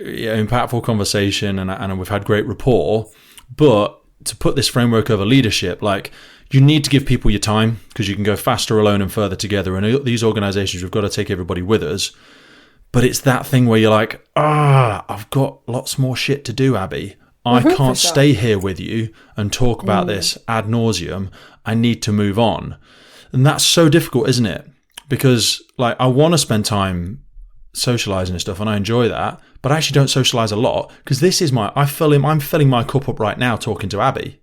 impactful conversation, and we've had great rapport. But to put this framework over leadership, like, you need to give people your time, because you can go faster alone and further together. And these organizations, we've got to take everybody with us. But it's that thing where you're like, I've got lots more shit to do, Abi. I can't stay here with you and talk about this ad nauseum. I need to move on. And that's so difficult, isn't it? Because, like, I want to spend time socializing and stuff, and I enjoy that, but I actually don't socialize a lot, because this is I'm filling my cup up right now talking to Abi.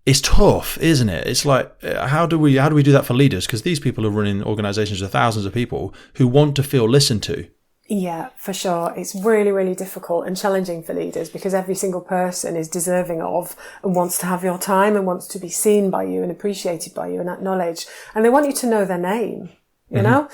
It's tough, isn't it? It's like, how do we do that for leaders? Because these people are running organizations of thousands of people who want to feel listened to. Yeah, for sure. It's really, really difficult and challenging for leaders, because every single person is deserving of and wants to have your time and wants to be seen by you and appreciated by you and acknowledged. And they want you to know their name, you know?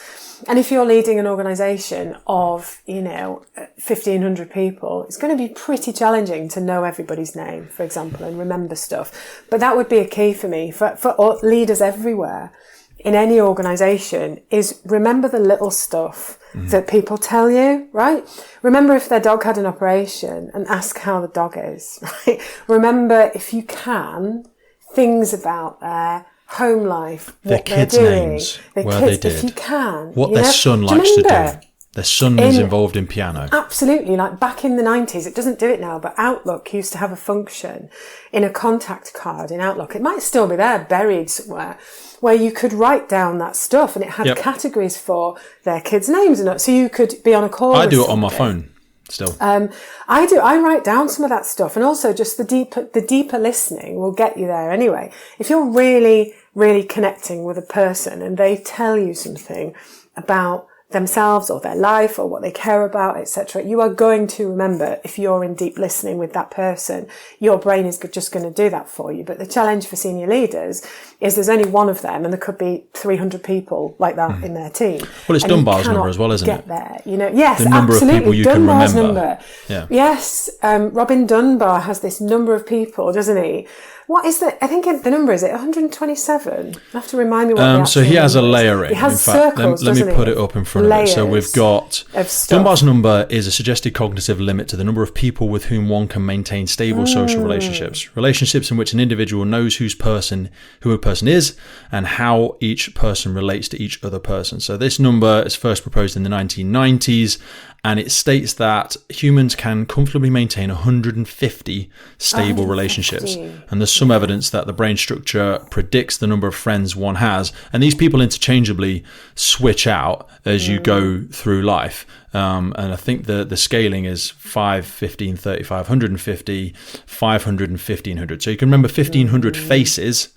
And if you're leading an organization of, 1,500 people, it's going to be pretty challenging to know everybody's name, for example, and remember stuff. But that would be a key for me, for leaders everywhere in any organization, is remember the little stuff that people tell you, right? Remember if their dog had an operation and ask how the dog is, right? Remember, if you can, things about their home life, their what they're kids' doing, names, their where kids, they did, if you can. what their son likes to do. Their son is involved in piano. Absolutely. Like back in the 90s, it doesn't do it now, but Outlook used to have a function in a contact card in Outlook. It might still be there, buried somewhere, where you could write down that stuff, and it had categories for their kids' names. And so you could be on a call. I do it on my phone. still. I do. I write down some of that stuff, and also just the deeper listening will get you there anyway. If you're really, really connecting with a person and they tell you something about themselves or their life or what they care about, etc., you are going to remember. If you're in deep listening with that person, your brain is just going to do that for you. But the challenge for senior leaders is there's only one of them, and there could be 300 people like that in their team. Well, it's Dunbar's number as well, isn't it? Get there, yes, the number absolutely. Of people you Dunbar's can remember. Number. Yeah. Yes, Robin Dunbar has this number of people, doesn't he? What is the? I think the number is it 127. You have to remind me what. The so he has a layering. He has in fact, circles. Let me put it up in front of it. So we've got Dunbar's number is a suggested cognitive limit to the number of people with whom one can maintain stable social relationships. Relationships in which an individual knows who a person is and how each person relates to each other person. So this number is first proposed in the 1990s. And it states that humans can comfortably maintain 150 stable relationships. And there's some evidence that the brain structure predicts the number of friends one has. And these people interchangeably switch out as you go through life. And I think the scaling is 5, 15, 35, 150, 500 and 1500. So you can remember 1500 faces,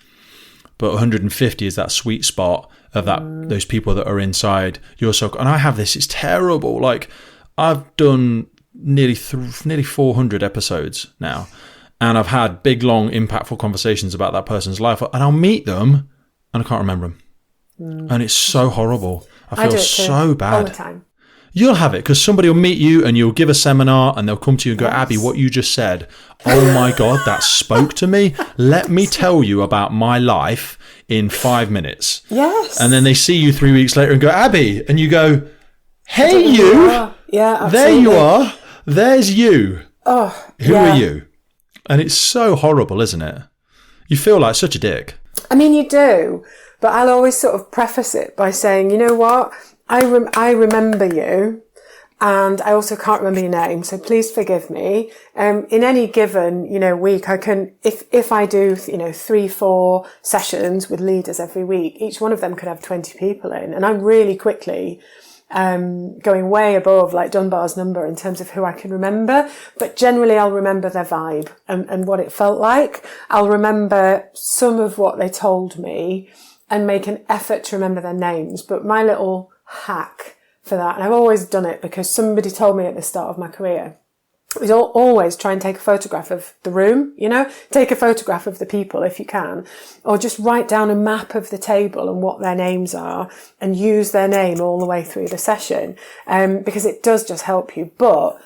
but 150 is that sweet spot of those people that are inside your circle. And I have this, it's terrible. Like, I've done nearly 400 episodes now, and I've had big, long, impactful conversations about that person's life, and I'll meet them and I can't remember them. And it's so horrible. I feel so bad. All the time. You'll have it because somebody will meet you and you'll give a seminar and they'll come to you and go, Abby, what you just said, oh my God, that spoke to me. Let me tell you about my life in 5 minutes. Yes. And then they see you 3 weeks later and go, Abby, and you go, hey, you. Yeah, absolutely. There you are. There's you. Oh, Who are you? And it's so horrible, isn't it? You feel like such a dick. I mean, you do, but I'll always sort of preface it by saying, you know what? I remember you, and I also can't remember your name, so please forgive me. In any given, week, I can, if I do, 3-4 sessions with leaders every week, each one of them could have 20 people in, and I'm really quickly going way above like Dunbar's number in terms of who I can remember, but generally I'll remember their vibe and what it felt like. I'll remember some of what they told me and make an effort to remember their names. But my little hack for that, and I've always done it because somebody told me at the start of my career, is always try and take a photograph of the room, take a photograph of the people if you can, or just write down a map of the table and what their names are and use their name all the way through the session, because it does just help you. But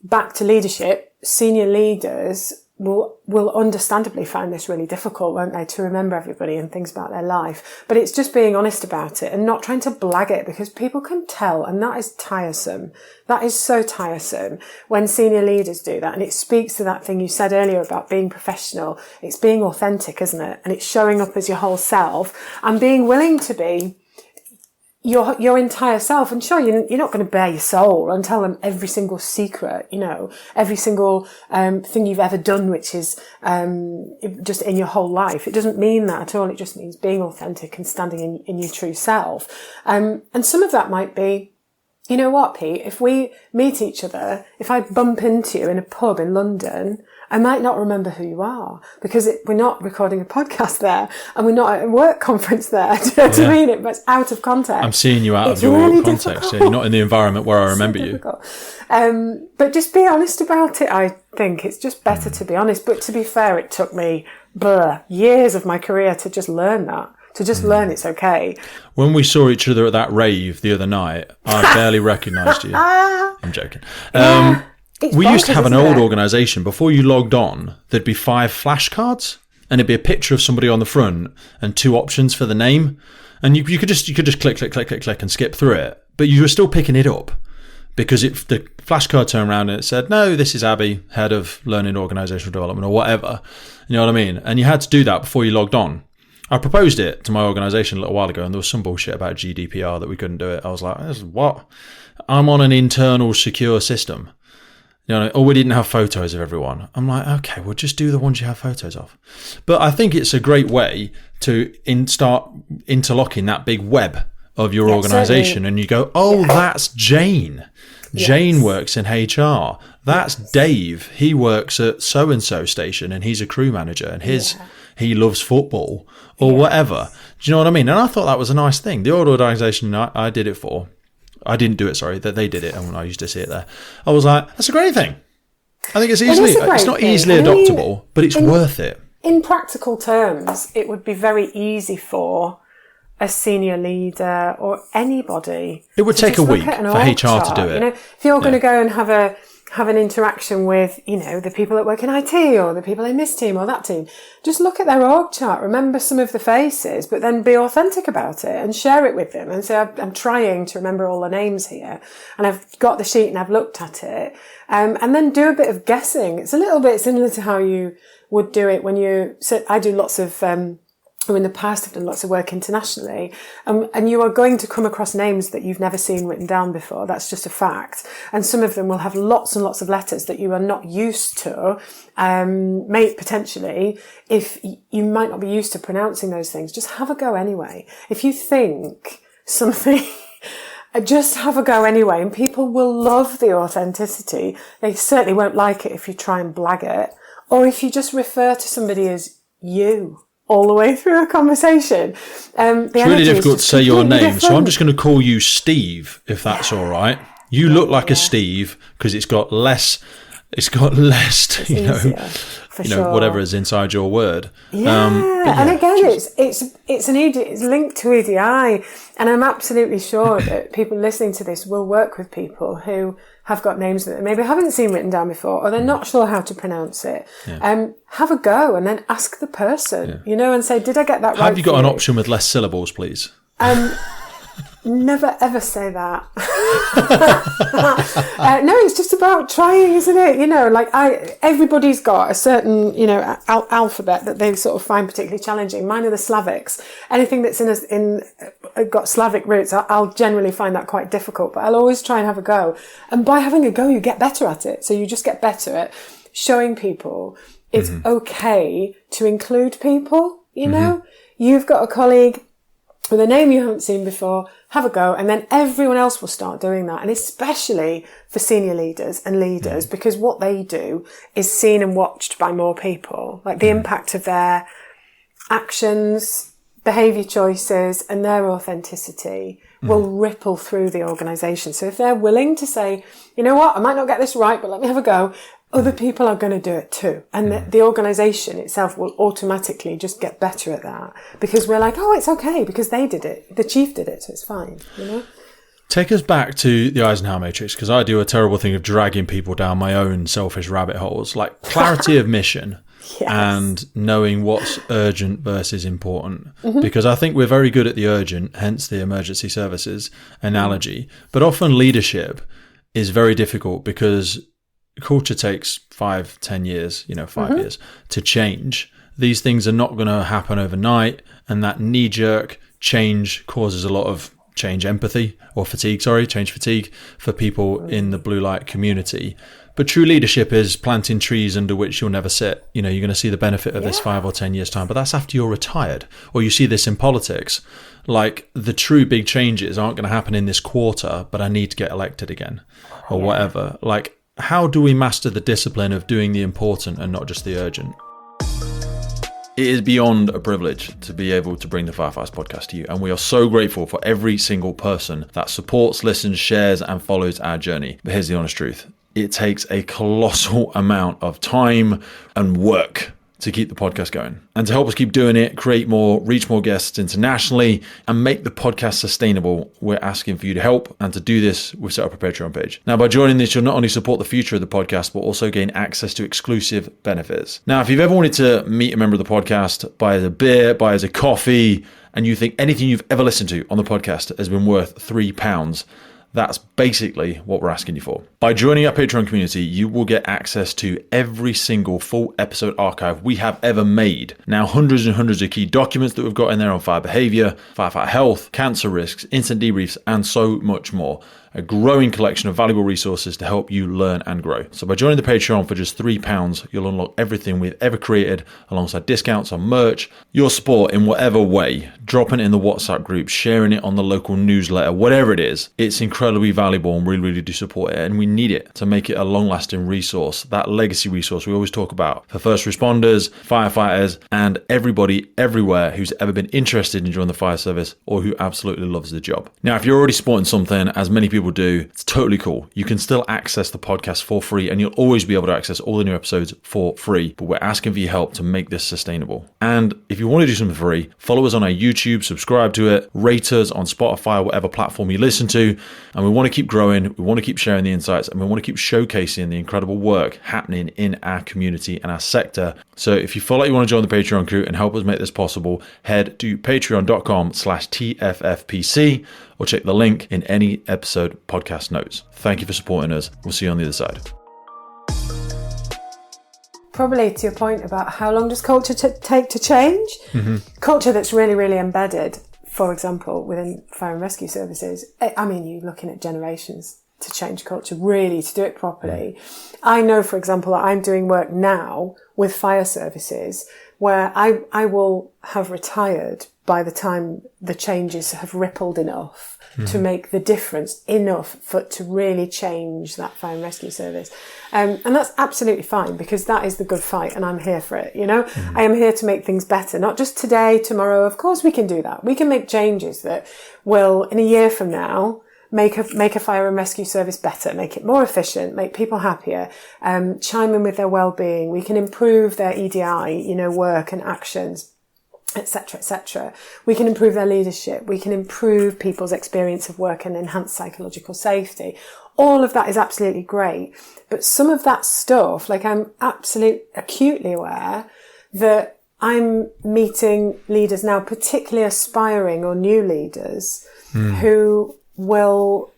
back to leadership, senior leaders will understandably find this really difficult, won't they, to remember everybody and things about their life. But it's just being honest about it and not trying to blag it, because people can tell, and that is tiresome. That is so tiresome when senior leaders do that. And it speaks to that thing you said earlier about being professional. It's being authentic, isn't it? And it's showing up as your whole self and being willing to be your entire self. And sure, you're not going to bare your soul and tell them every single secret, every single thing you've ever done, which is just in your whole life. It doesn't mean that at all. It just means being authentic and standing in your true self. And some of that might be, you know what, Pete, if we meet each other, if I bump into you in a pub in London, I might not remember who you are because we're not recording a podcast there and we're not at a work conference there. Do you know what I mean? It's out of context. I'm seeing you out of your really context. Yeah, you're not in the environment where I remember you. But just be honest about it, I think. It's just better to be honest. But to be fair, it took me years of my career to just learn that. To just learn it's okay. When we saw each other at that rave the other night, I barely recognised you. I'm joking. We used to have an old organisation. Before you logged on, there'd be 5 flashcards, and it'd be a picture of somebody on the front and 2 options for the name, and you could just click and skip through it, but you were still picking it up because the flashcard turned around and it said, "No, this is Abby, head of Learning and Organisational Development," or whatever. You know what I mean? And you had to do that before you logged on. I proposed it to my organisation a little while ago, and there was some bullshit about GDPR that we couldn't do it. I was like, "This is what? I'm on an internal secure system." Or we didn't have photos of everyone. I'm like, okay, we'll just do the ones you have photos of. But I think it's a great way to start interlocking that big web of your organisation. And you go, oh, that's Jane. Jane works in HR. That's Dave. He works at so-and-so station and he's a crew manager and he loves football or whatever. Do you know what I mean? And I thought that was a nice thing. The old organisation I did it for, I didn't do it, sorry, that they did it. And when I used to see it there, I was like, that's a great thing. I think it's not easily adoptable, but it's worth it. In practical terms, it would be very easy for a senior leader or anybody. It would take a week for HR to do it. If you're going to go and have an interaction with, the people that work in IT or the people in this team or that team, just look at their org chart, remember some of the faces, but then be authentic about it and share it with them and say, I'm trying to remember all the names here and I've got the sheet and I've looked at it. And then do a bit of guessing. It's a little bit similar to how you would do it when I do lots of, or in the past I've done lots of work internationally, and you are going to come across names that you've never seen written down before. That's just a fact. And some of them will have lots and lots of letters that you are not used to, potentially, if you might not be used to pronouncing those things. Just have a go anyway. If you think something, just have a go anyway, and people will love the authenticity. They certainly won't like it if you try and blag it, or if you just refer to somebody as you all the way through a conversation. It's really difficult to say your name, so I'm just going to call you Steve, if that's all right. You look like a Steve because it's got less, whatever is inside your word. And again, it's linked to EDI, and I'm absolutely sure that people listening to this will work with people who have got names that they maybe haven't seen written down before, or they're not sure how to pronounce it. Have a go and then ask the person, and say, did I get that right? Have you got an option with less syllables, please? Never ever say that. No, it's just about trying, isn't it? Everybody's got a certain, alphabet that they sort of find particularly challenging. Mine are the Slavics. Anything that's got Slavic roots, I'll generally find that quite difficult, but I'll always try and have a go. And by having a go, you get better at it. So you just get better at showing people it's okay to include people, You've got a colleague with a name you haven't seen before, have a go, and then everyone else will start doing that. And especially for senior leaders and leaders, because what they do is seen and watched by more people. Like the impact of their actions, behaviour choices, and their authenticity will ripple through the organisation. So if they're willing to say, you know what, I might not get this right, but let me have a go, other people are going to do it too. And the organisation itself will automatically just get better at that, because we're like, oh, it's okay because they did it. The chief did it, so it's fine, Take us back to the Eisenhower Matrix, because I do a terrible thing of dragging people down my own selfish rabbit holes, like clarity of mission and knowing what's urgent versus important. Because I think we're very good at the urgent, hence the emergency services analogy. But often leadership is very difficult because culture takes 5-10 years, 5 years to change. These things are not going to happen overnight, and that knee-jerk change causes a lot of change fatigue for people in the blue light community. But true leadership is planting trees under which you'll never sit. You're going to see the benefit of this 5 or 10 years time, but that's after you're retired. Or you see this in politics, like the true big changes aren't going to happen in this quarter, but I need to get elected again or whatever. Like, how do we master the discipline of doing the important and not just the urgent? It is beyond a privilege to be able to bring the Firefighters podcast to you, and we are so grateful for every single person that supports, listens, shares, and follows our journey. But here's the honest truth. It takes a colossal amount of time and work to keep the podcast going. And to help us keep doing it, create more, reach more guests internationally, and make the podcast sustainable, we're asking for you to help. And to do this, we've set up a Patreon page. Now, by joining this, you'll not only support the future of the podcast, but also gain access to exclusive benefits. Now, if you've ever wanted to meet a member of the podcast, buy us a beer, buy us a coffee, and you think anything you've ever listened to on the podcast has been worth £3, that's basically what we're asking you for. By joining our Patreon community, you will get access to every single full episode archive we have ever made. Now, hundreds and hundreds of key documents that we've got in there on fire behaviour, firefighter health, cancer risks, instant debriefs, and so much more. a growing collection of valuable resources to help you learn and grow. So by joining the Patreon for just £3, you'll unlock everything we've ever created alongside discounts on merch, your support in whatever way, dropping it in the WhatsApp group, sharing it on the local newsletter, whatever it is. It's incredibly valuable and we really do support it, and we need it to make it a long-lasting resource, that legacy resource we always talk about for first responders, firefighters, and everybody everywhere who's ever been interested in joining the fire service or who absolutely loves the job. Now, if you're already supporting something, as many people do, it's totally cool. You can still access the podcast for free, and you'll always be able to access all the new episodes for free, but we're asking for your help to make this sustainable. And if you want to do something free, follow us on our YouTube, subscribe to it, rate us on Spotify, whatever platform you listen to, and we want to keep growing, we want to keep sharing the insights, and we want to keep showcasing the incredible work happening in our community and our sector. So if you feel like you want to join the Patreon crew and help us make this possible, head to patreon.com/TFFPC or check the link in any episode podcast notes. Thank you for supporting us. We'll see you on the other side. Probably to your point about how long does culture take to change? Culture that's really, really embedded, for example, within fire and rescue services. I mean, you're looking at generations to change culture, really, to do it properly. I know, for example, that I'm doing work now with fire services where I will have retired by the time the changes have rippled enough to make the difference enough to really change that fire and rescue service. And that's absolutely fine, because that is the good fight and I'm here for it, you know. I am here to make things better, not just today, tomorrow. Of course we can do that. We can make changes that will, in a year from now, make a fire and rescue service better, make it more efficient, make people happier, chime in with their well-being. We can improve their EDI, you know, work and actions, etc., etc. We can improve their leadership. We can improve people's experience of work and enhance psychological safety. All of that is absolutely great. But some of that stuff, like, I'm acutely aware that I'm meeting leaders now, particularly aspiring or new leaders who will,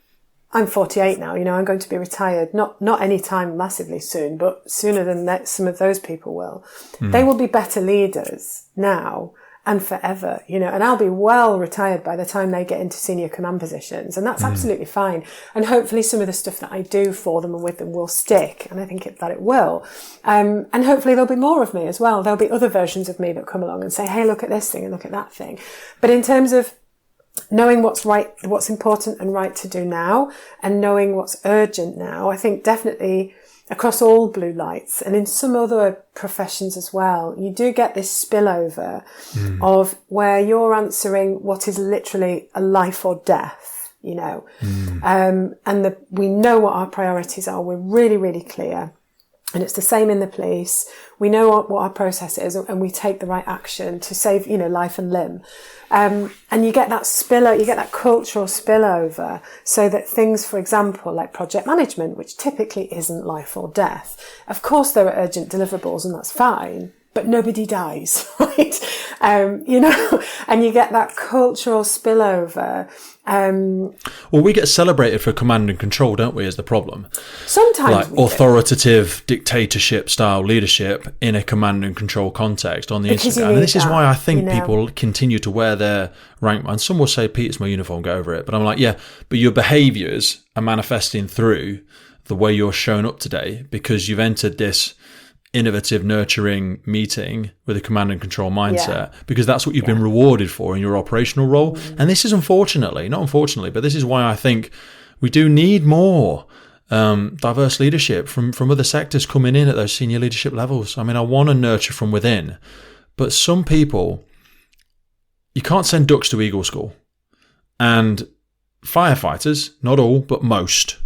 I'm 48 now, you know, I'm going to be retired, not any time massively soon, but sooner than that, some of those people will. They will be better leaders now and forever, you know, and I'll be well retired by the time they get into senior command positions, and that's absolutely fine. And hopefully some of the stuff that I do for them and with them will stick, and I think that it will. And hopefully there'll be more of me as well. There'll be other versions of me that come along and say, hey, look at this thing and look at that thing. But in terms of knowing what's right, what's important and right to do now, and knowing what's urgent now, I think definitely across all blue lights and in some other professions as well, you do get this spillover of where you're answering what is literally a life or death, you know. We know what our priorities are. We're really, really clear. And it's the same in the police. We know what our process is, and we take the right action to save, you know, life and limb. And you get that you get that cultural spillover, so that things, for example, like project management, which typically isn't life or death. Of course, there are urgent deliverables, and that's fine, but nobody dies, right? You know, and you get that cultural spillover. Well, we get celebrated for command and control, don't we, is the problem. Sometimes like authoritative dictatorship style leadership in a command and control context on the Instagram. And this is why I think people continue to wear their rank. And some will say, Pete, it's my uniform, get over it. But I'm like, yeah, but your behaviours are manifesting through the way you're shown up today, because you've entered this innovative, nurturing meeting with a command and control mindset, because that's what you've been rewarded for in your operational role. And this is not unfortunately, but this is why I think we do need more diverse leadership from other sectors coming in at those senior leadership levels. I mean, I want to nurture from within, but some people, you can't send ducks to Eagle School. And firefighters, not all, but most,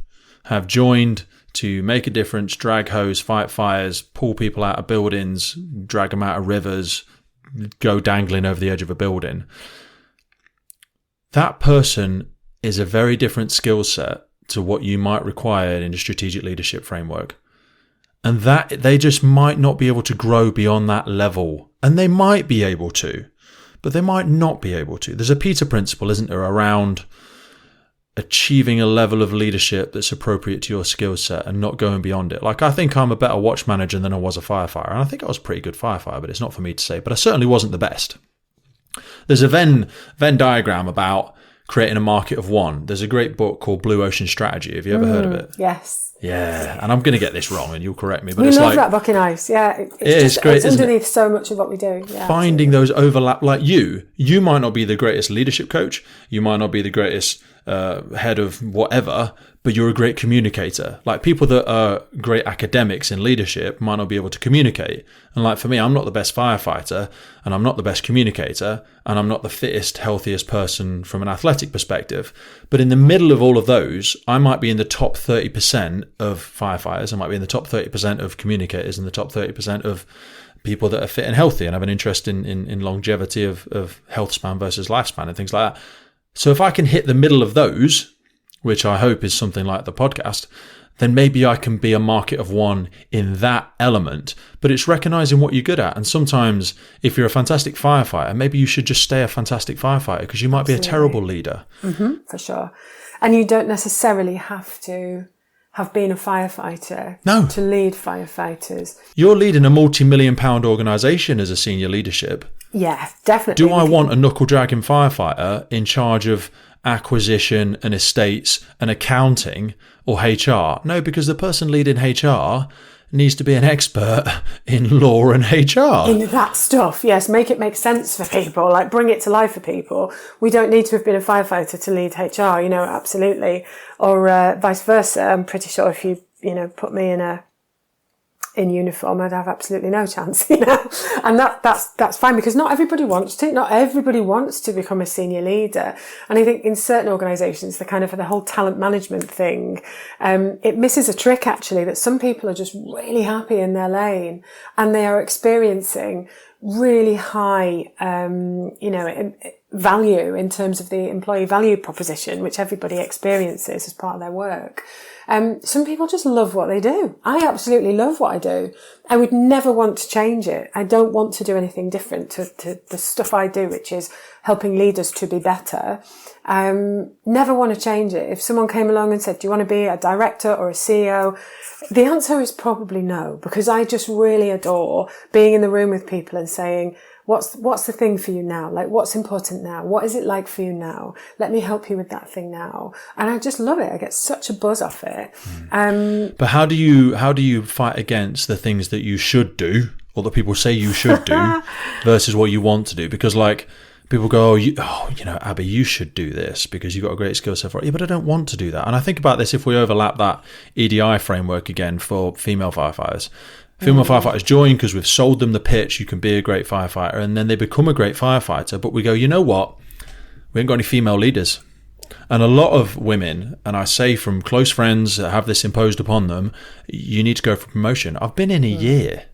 have joined to make a difference, drag hose, fight fires, pull people out of buildings, drag them out of rivers, go dangling over the edge of a building. That person is a very different skill set to what you might require in a strategic leadership framework. And that they just might not be able to grow beyond that level. And they might be able to, but they might not be able to. There's a Peter principle, isn't there, around achieving a level of leadership that's appropriate to your skill set and not going beyond it. Like, I think I'm a better watch manager than I was a firefighter. And I think I was a pretty good firefighter, but it's not for me to say. But I certainly wasn't the best. There's a Venn diagram about creating a market of one. There's a great book called Blue Ocean Strategy. Have you ever heard of it? Yes. Yeah, and I'm going to get this wrong, and you'll correct me. But We it's love like that book in ice. Yeah, it's great. It's underneath so much of what we do. Yeah, finding those overlap, like you might not be the greatest leadership coach, you might not be the greatest head of whatever, but you're a great communicator. Like people that are great academics in leadership might not be able to communicate. And like for me, I'm not the best firefighter, and I'm not the best communicator, and I'm not the fittest, healthiest person from an athletic perspective. But in the middle of all of those, I might be in the top 30% of firefighters, I might be in the top 30% of communicators, and the top 30% of people that are fit and healthy and have an interest in longevity of health span versus lifespan and things like that. So if I can hit the middle of those, which I hope is something like the podcast, then maybe I can be a market of one in that element. But it's recognizing what you're good at. And sometimes if you're a fantastic firefighter, maybe you should just stay a fantastic firefighter, because you might be a terrible leader. For sure. And you don't necessarily have to have been a firefighter to lead firefighters. You're leading a multi-million-pound organisation as a senior leadership. Yeah, definitely. Do I want a knuckle-dragging firefighter in charge of acquisition and estates and accounting or HR? No, because the person leading HR needs to be an expert in law and HR. In that stuff, yes. Make it make sense for people, like bring it to life for people. We don't need to have been a firefighter to lead HR, absolutely. Or vice versa. I'm pretty sure if you, put me in uniform, I'd have absolutely no chance, and that's fine, because not everybody wants to become a senior leader. And I think in certain organizations, the whole talent management thing, it misses a trick actually, that some people are just really happy in their lane and they are experiencing really high, value in terms of the employee value proposition, which everybody experiences as part of their work. Some people just love what they do. I absolutely love what I do. I would never want to change it. I don't want to do anything different to the stuff I do, which is helping leaders to be better. Never want to change it. If someone came along and said, do you want to be a director or a CEO? The answer is probably no, because I just really adore being in the room with people and saying, what's the thing for you now? Like, what's important now? What is it like for you now? Let me help you with that thing now. And I just love it. I get such a buzz off it. But how do you fight against the things that you should do, or that people say you should do, versus what you want to do? Because like people go, Abi, you should do this because you've got a great skill set for it. Yeah, but I don't want to do that. And I think about this, if we overlap that EDI framework again for female firefighters. Female firefighters join because we've sold them the pitch, you can be a great firefighter, and then they become a great firefighter. But we go, you know what? We ain't got any female leaders. And a lot of women, and I say from close friends that have this imposed upon them, you need to go for promotion. I've been in a year.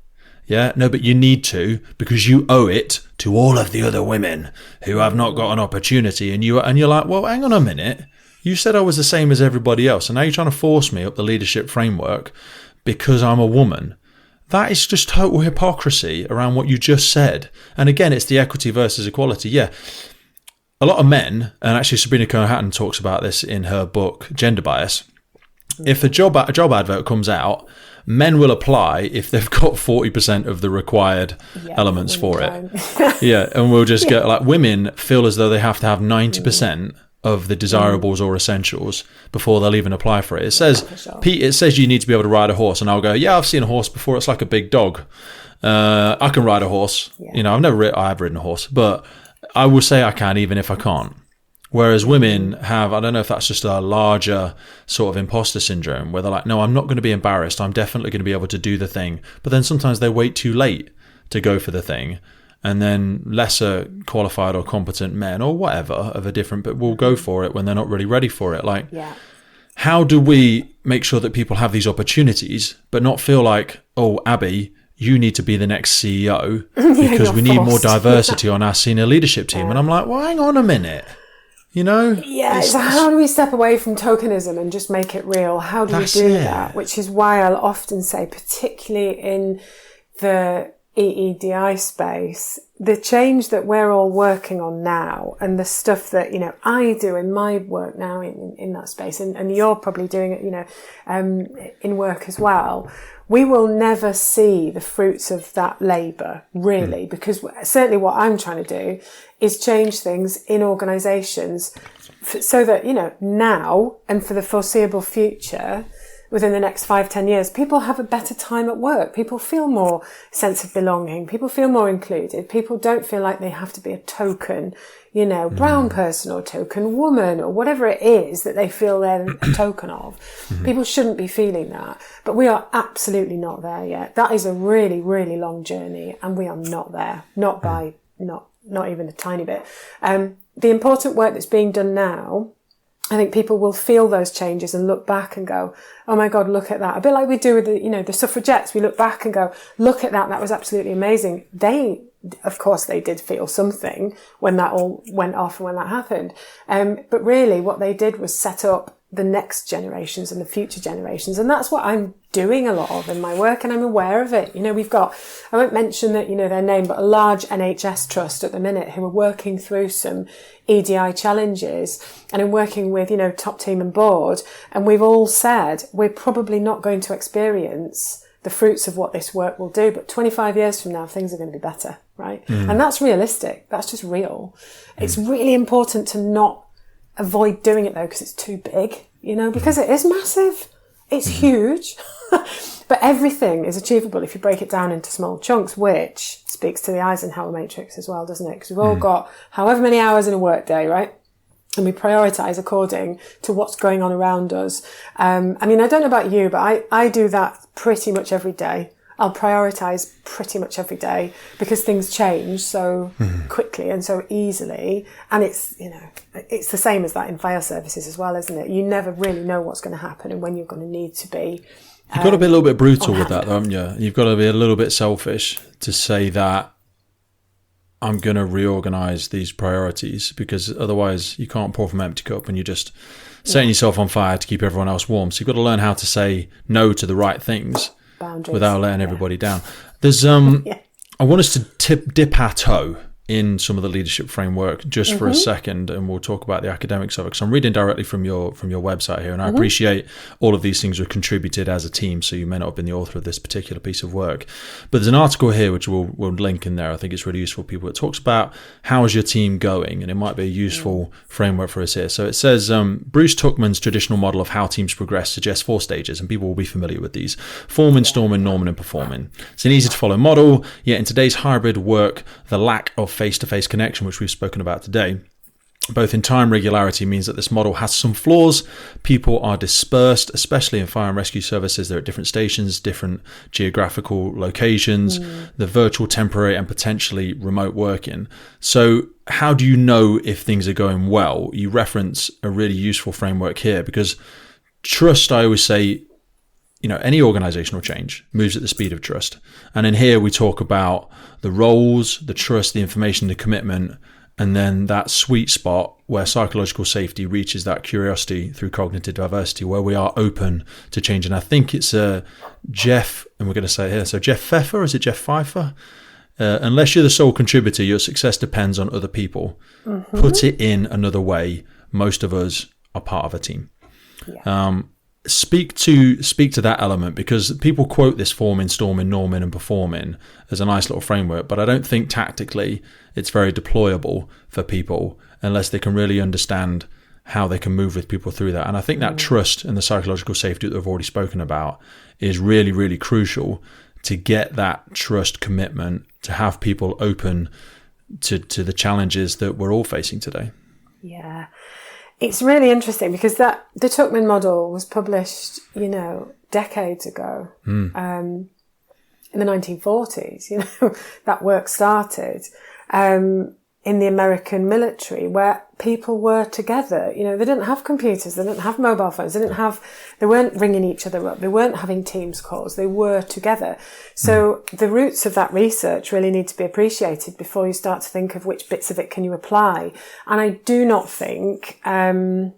Yeah, no, but you need to, because you owe it to all of the other women who have not got an opportunity. And you're like, well, hang on a minute. You said I was the same as everybody else, and now you're trying to force me up the leadership framework because I'm a woman. That is just total hypocrisy around what you just said. And again, it's the equity versus equality. Yeah. A lot of men, and actually Sabrina Cohen-Hatton talks about this in her book, Gender Bias. If a job advert comes out, men will apply if they've got 40% of the required elements for it. Yeah. And we'll just get like, women feel as though they have to have 90% of the desirables or essentials before they'll even apply for it. It says, Pete, it says you need to be able to ride a horse. And I'll go, yeah, I've seen a horse before. It's like a big dog. I can ride a horse. Yeah. I have ridden a horse, but I will say I can, even if I can't. Whereas women have, I don't know if that's just a larger sort of imposter syndrome where they're like, no, I'm not going to be embarrassed. I'm definitely going to be able to do the thing. But then sometimes they wait too late to go for the thing. And then lesser qualified or competent men or whatever of a different, but will go for it when they're not really ready for it. Like, how do we make sure that people have these opportunities, but not feel like, oh, Abi, you need to be the next CEO because we need more diversity on our senior leadership team. And I'm like, well, hang on a minute. Yeah, so how do we step away from tokenism and just make it real? How do we do that? Which is why I'll often say, particularly in the EEDI space, the change that we're all working on now and the stuff that, I do in my work now in that space, and you're probably doing it, in work as well, we will never see the fruits of that labour, really, because certainly what I'm trying to do is change things in organisations so that, now and for the foreseeable future, within the next 5-10 years, people have a better time at work. People feel more sense of belonging. People feel more included. People don't feel like they have to be a token, brown person or token woman or whatever it is that they feel they're a token of. People shouldn't be feeling that. But we are absolutely not there yet. That is a really, really long journey, and we are not there. Not even a tiny bit. The important work that's being done now, I think people will feel those changes and look back and go, oh my God, look at that. A bit like we do with the suffragettes. We look back and go, look at that. That was absolutely amazing. Of course, they did feel something when that all went off and when that happened. But really what they did was set up the next generations and the future generations. And that's what I'm doing a lot of in my work, and I'm aware of it. We've got, I won't mention that, their name, but a large NHS trust at the minute who are working through some EDI challenges, and I'm working with, top team and board. And we've all said we're probably not going to experience the fruits of what this work will do, but 25 years from now, things are going to be better, right? And that's realistic. That's just real. It's really important to not avoid doing it though, because it's too big, because it is massive. It's huge. But everything is achievable if you break it down into small chunks, which speaks to the Eisenhower matrix as well, doesn't it? Because we've all got however many hours in a work day, right? And we prioritize according to what's going on around us. I don't know about you, but I do that pretty much every day. I'll prioritize pretty much every day because things change so quickly and so easily. And it's the same as that in fire services as well, isn't it? You never really know what's going to happen and when you're going to need to be. You've got to be a little bit brutal with that, though, haven't you? You've got to be a little bit selfish to say that I'm going to reorganize these priorities, because otherwise you can't pour from an empty cup and you're just setting yourself on fire to keep everyone else warm. So you've got to learn how to say no to the right things. Boundaries. Without letting everybody down. There's I want us to dip our toe in some of the leadership framework just for a second, and we'll talk about the academics of it, because I'm reading directly from your website here, and I appreciate all of these things were contributed as a team, so you may not have been the author of this particular piece of work, but there's an article here which we'll link in there. I think it's really useful for people. It talks about how is your team going, and it might be a useful framework for us here. So it says Bruce Tuckman's traditional model of how teams progress suggests 4 stages, and people will be familiar with these: forming, storming, norming, and performing. It's an easy to follow model, yet in today's hybrid work, the lack of face-to-face connection, which we've spoken about today, both in time regularity, means that this model has some flaws. People are dispersed, especially in fire and rescue services. They're at different stations, different geographical locations, the virtual, temporary, and potentially remote working. So how do you know if things are going well? You reference a really useful framework here, because trust, I always say, any organizational change moves at the speed of trust. And in here, we talk about the roles, the trust, the information, the commitment, and then that sweet spot where psychological safety reaches that curiosity through cognitive diversity, where we are open to change. And I think it's Jeff, and we're going to say it here, so Jeff Pfeffer, is it Jeff Pfeiffer? Unless you're the sole contributor, your success depends on other people. Put it in another way. Most of us are part of a team. Yeah. Speak to that element, because people quote this forming, storming, norming, and performing as a nice little framework, but I don't think tactically it's very deployable for people unless they can really understand how they can move with people through that. And I think that trust and the psychological safety that we've already spoken about is really, really crucial to get that trust commitment, to have people open to the challenges that we're all facing today. Yeah. It's really interesting because the Tuckman model was published, decades ago, in the 1940s. That work started in the American military, where people were together. They didn't have computers, they didn't have mobile phones, they weren't ringing each other up, they weren't having Teams calls, they were together. So the roots of that research really need to be appreciated before you start to think of which bits of it can you apply. And I do not think that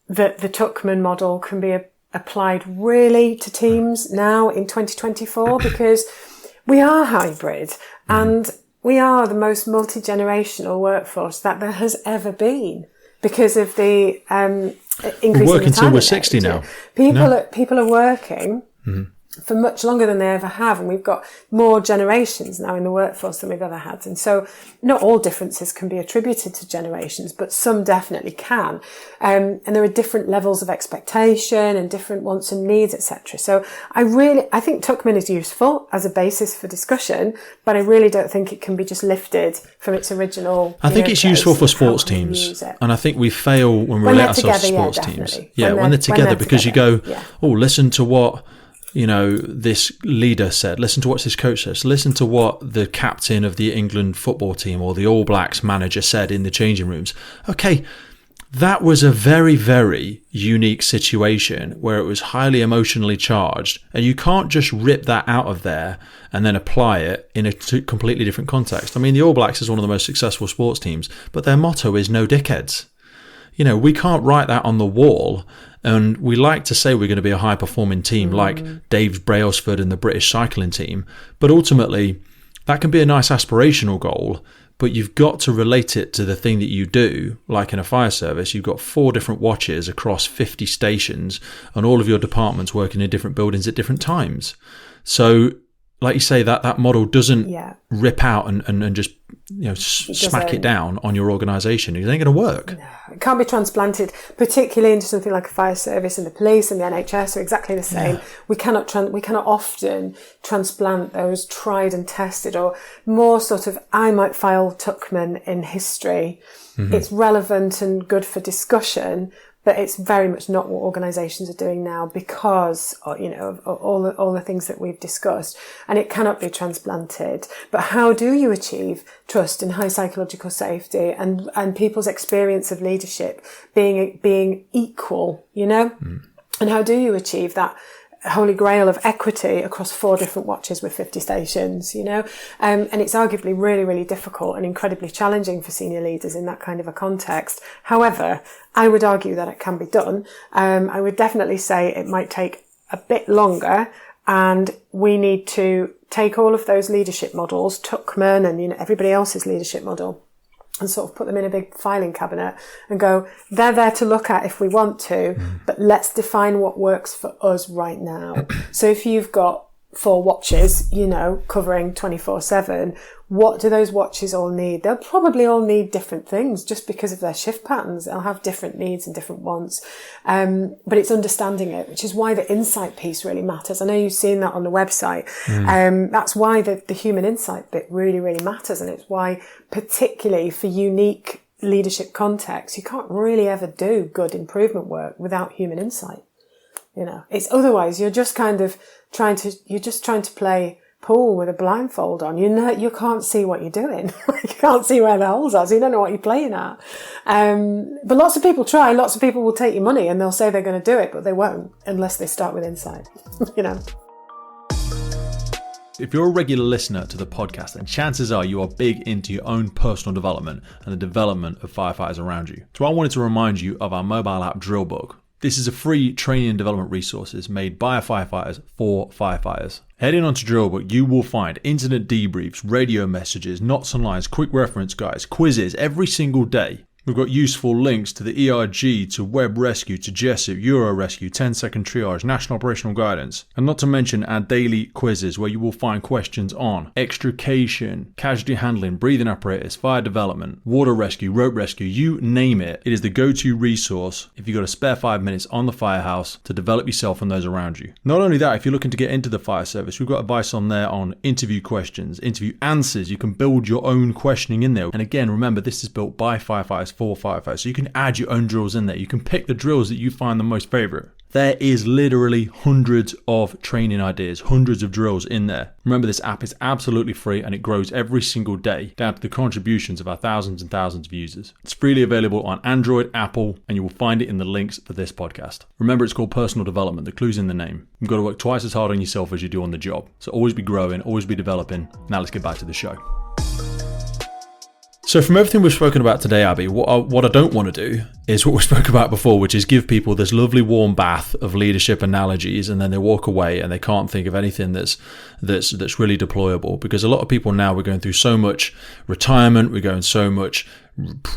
the Tuckman model can be applied really to teams now in 2024, because we are hybrid and we are the most multi-generational workforce that there has ever been because of the increase in the time. We're working till we're 60 now. People are working for much longer than they ever have. And we've got more generations now in the workforce than we've ever had. And so not all differences can be attributed to generations, but some definitely can. And there are different levels of expectation and different wants and needs, etc. So I think Tuckman is useful as a basis for discussion, but I really don't think it can be just lifted from its original. I think it's useful for sports teams. And I think we fail when we relate ourselves to sports teams. Yeah, when they're together, because you go, oh, listen to what this leader said, listen to what this coach says, listen to what the captain of the England football team or the All Blacks manager said in the changing rooms. Okay, that was a very, very unique situation where it was highly emotionally charged, and you can't just rip that out of there and then apply it in a completely different context. I mean, the All Blacks is one of the most successful sports teams, but their motto is no dickheads. We can't write that on the wall. And we like to say we're going to be a high-performing team like Dave Brailsford and the British cycling team. But ultimately, that can be a nice aspirational goal, but you've got to relate it to the thing that you do. Like in a fire service, you've got 4 different watches across 50 stations and all of your departments working in different buildings at different times. So, like you say, that model doesn't rip out and just smack it down on your organisation. It ain't going to work. No, it can't be transplanted, particularly into something like a fire service, and the police and the NHS are exactly the same. Yeah. We cannot often transplant those tried and tested, or more sort of I might file Tuckman in history. Mm-hmm. It's relevant and good for discussion, but it's very much not what organisations are doing now because, of all the things that we've discussed. And it cannot be transplanted. But how do you achieve trust and high psychological safety and people's experience of leadership being equal, And how do you achieve that holy grail of equity across 4 different watches with 50 stations, and it's arguably really, really difficult and incredibly challenging for senior leaders in that kind of a context. However, I would argue that it can be done. I would definitely say it might take a bit longer, and we need to take all of those leadership models, Tuckman and everybody else's leadership model, and sort of put them in a big filing cabinet and go, they're there to look at if we want to, but let's define what works for us right now. So if you've got 4 watches, covering 24/7, what do those watches all need? They'll probably all need different things just because of their shift patterns. They'll have different needs and different wants. But it's understanding it, which is why the insight piece really matters. I know you've seen that on the website. That's why the human insight bit really, really matters. And it's why, particularly for unique leadership contexts, you can't really ever do good improvement work without human insight. It's otherwise you're just kind of trying to play pool with a blindfold on. You can't see what you're doing. You can't see where the holes are, so you don't know what you're playing at. But lots of people try. Lots of people will take your money and they'll say they're going to do it, but they won't unless they start with insight. If you're a regular listener to the podcast, then chances are you are big into your own personal development and the development of firefighters around you. So I wanted to remind you of our mobile app Drill Book. This is a free training and development resources made by firefighters for firefighters. Heading on to Drillbook, you will find incident debriefs, radio messages, notes and lines, quick reference guides, quizzes every single day. We've got useful links to the ERG, to Web Rescue, to Jessup, Euro Rescue, 10-second triage, National Operational Guidance, and not to mention our daily quizzes where you will find questions on extrication, casualty handling, breathing apparatus, fire development, water rescue, rope rescue, you name it. It is the go-to resource if you've got a spare 5 minutes on the firehouse to develop yourself and those around you. Not only that, if you're looking to get into the fire service, we've got advice on there on interview questions, interview answers. You can build your own questioning in there. And again, remember, this is built by firefighters for firefighters, so you can add your own drills in there. You can pick the drills that you find the most favorite. There is literally hundreds of training ideas, hundreds of drills in there. Remember, this app is absolutely free and it grows every single day down to the contributions of our thousands and thousands of users. It's freely available on Android, Apple, and you will find it in the links for this podcast. Remember, it's called personal development. The clue's in the name. You've got to work twice as hard on yourself as you do on the job. So always be growing, always be developing. Now let's get back to the show. So from everything we've spoken about today, Abi, what I don't want to do is what we spoke about before, which is give people this lovely warm bath of leadership analogies, and then they walk away and they can't think of anything that's really deployable. Because a lot of people now, we're going through so much retirement, we're going so much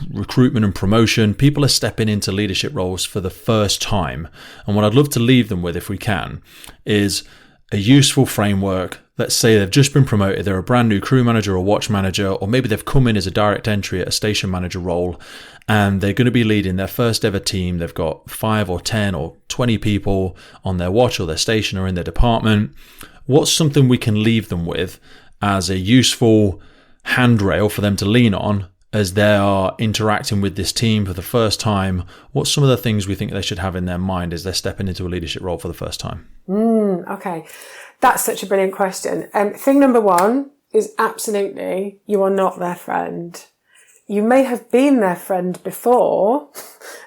recruitment and promotion. People are stepping into leadership roles for the first time. And what I'd love to leave them with, if we can, is a useful framework. Let's say they've just been promoted, they're a brand new crew manager or watch manager, or maybe they've come in as a direct entry at a station manager role, and they're going to be leading their first ever team. They've got 5 or 10 or 20 people on their watch or their station or in their department. What's something we can leave them with as a useful handrail for them to lean on as they are interacting with this team for the first time? What's some of the things we think they should have in their mind as they're stepping into a leadership role for the first time? Okay. That's such a brilliant question. Thing number one is absolutely, you are not their friend. You may have been their friend before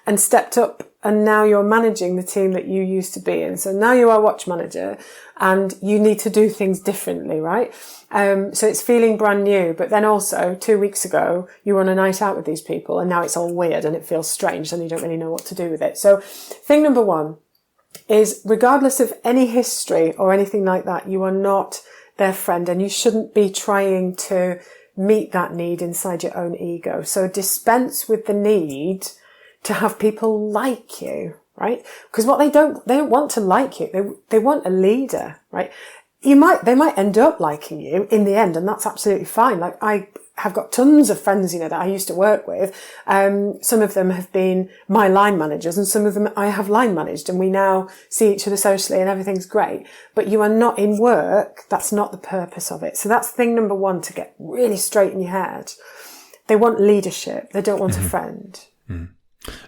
and stepped up, and now you're managing the team that you used to be in. So now you are watch manager and you need to do things differently, right? So it's feeling brand new, but then also 2 weeks ago, you were on a night out with these people and now it's all weird and it feels strange and you don't really know what to do with it. So thing number one is, regardless of any history or anything like that, you are not their friend, and you shouldn't be trying to meet that need inside your own ego. So dispense with the need to have people like you, right? Because what they don't want to like you. They want a leader, right? They might end up liking you in the end, and that's absolutely fine. Like, I have got tons of friends, that I used to work with. Some of them have been my line managers, and some of them I have line managed, and we now see each other socially and everything's great. But you are not in work. That's not the purpose of it. So that's thing number one to get really straight in your head. They want leadership. They don't want a friend. Mm.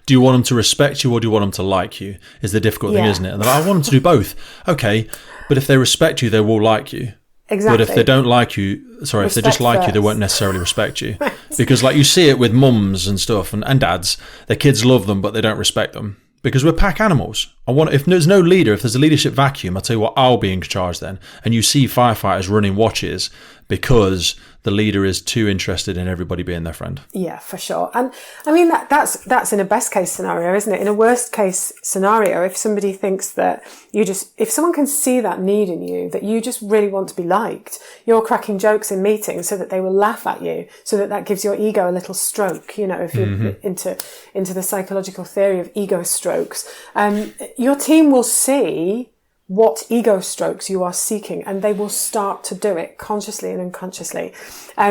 Do you want them to respect you, or do you want them to like you? Is the difficult thing, isn't it? And I want them to do both. Okay, but if they respect you, they will like you. Exactly. But if they don't like you, if they just like you, they won't necessarily respect you. Right. Because like you see it with mums and stuff and dads, their kids love them, but they don't respect them. Because we're pack animals. If there's no leader, if there's a leadership vacuum, I'll tell you what, I'll be in charge then. And you see firefighters running watches because the leader is too interested in everybody being their friend. Yeah, for sure. And I mean, that's in a best case scenario, isn't it? In a worst case scenario, if somebody thinks that if someone can see that need in you, that you just really want to be liked, you're cracking jokes in meetings so that they will laugh at you, so that gives your ego a little stroke, if you're into the psychological theory of ego strokes. Your team will see what ego strokes you are seeking, and they will start to do it consciously and unconsciously.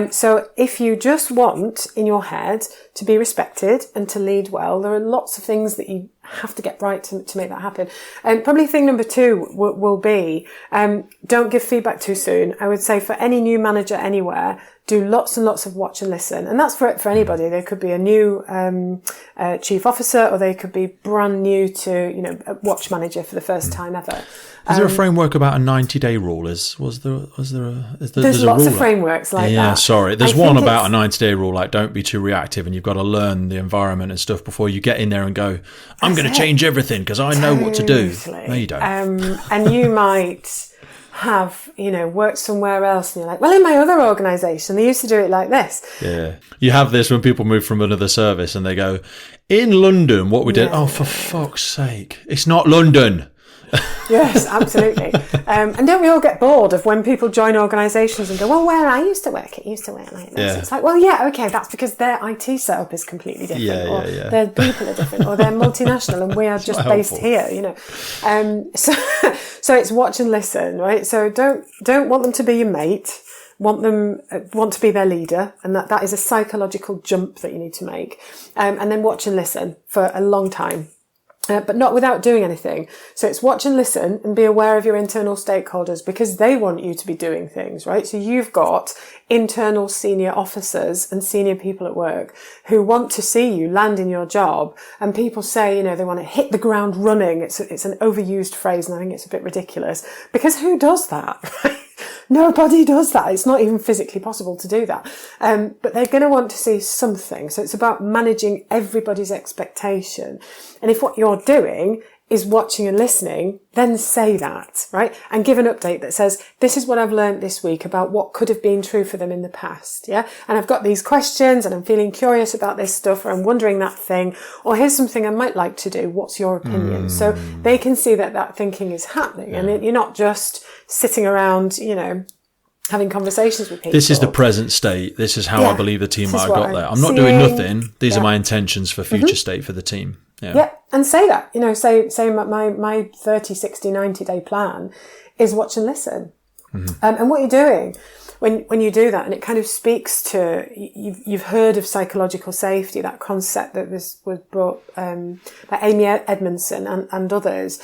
So if you just want in your head to be respected and to lead well, there are lots of things that you have to get right to make that happen. And probably thing number two will be, don't give feedback too soon. I would say for any new manager anywhere, do lots and lots of watch and listen. And that's for anybody. There could be a new chief officer, or they could be brand new to, a watch manager for the first time ever. Is there a framework about a 90-day rule? There's lots rule of frameworks like that. Yeah, sorry. There's one about a 90-day rule, like don't be too reactive, and you've got to learn the environment and stuff before you get in there and go, I'm going to change everything because I know what to do. No, you don't. And you might have, worked somewhere else and you're like, well, in my other organisation, they used to do it like this. Yeah. You have this when people move from another service and they go, in London, what we did, oh, for fuck's sake, it's not London. Yes, absolutely. And don't we all get bored of when people join organisations and go, well, where I used to work, it used to work like this. Yeah. It's like, well, yeah, okay, that's because their IT setup is completely different, or their people are different, or they're multinational and we are just based here, So it's watch and listen, right? So don't want them to be your mate. Want to be their leader, and that is a psychological jump that you need to make. And then watch and listen for a long time. But not without doing anything. So it's watch and listen and be aware of your internal stakeholders, because they want you to be doing things, right? So you've got internal senior officers and senior people at work who want to see you land in your job. And people say, they want to hit the ground running. It's an overused phrase, and I think it's a bit ridiculous, because who does that, right? Nobody does that. It's not even physically possible to do that. But they're going to want to see something. So it's about managing everybody's expectation. And if what you're doing is watching and listening, then say that, right? And give an update that says, this is what I've learned this week about what could have been true for them in the past. Yeah. And I've got these questions and I'm feeling curious about this stuff, or I'm wondering that thing, or here's something I might like to do. What's your opinion? So they can see that thinking is happening, and you're not just sitting around, having conversations with people. This is the present state. This is how I believe the team might have got there. I'm not doing nothing. These are my intentions for future state for the team. Yeah. And say that, say my 30, 60, 90 day plan is watch and listen. And what you're doing when you do that, and it kind of speaks to, you've heard of psychological safety, that concept that was brought by Amy Edmondson and others.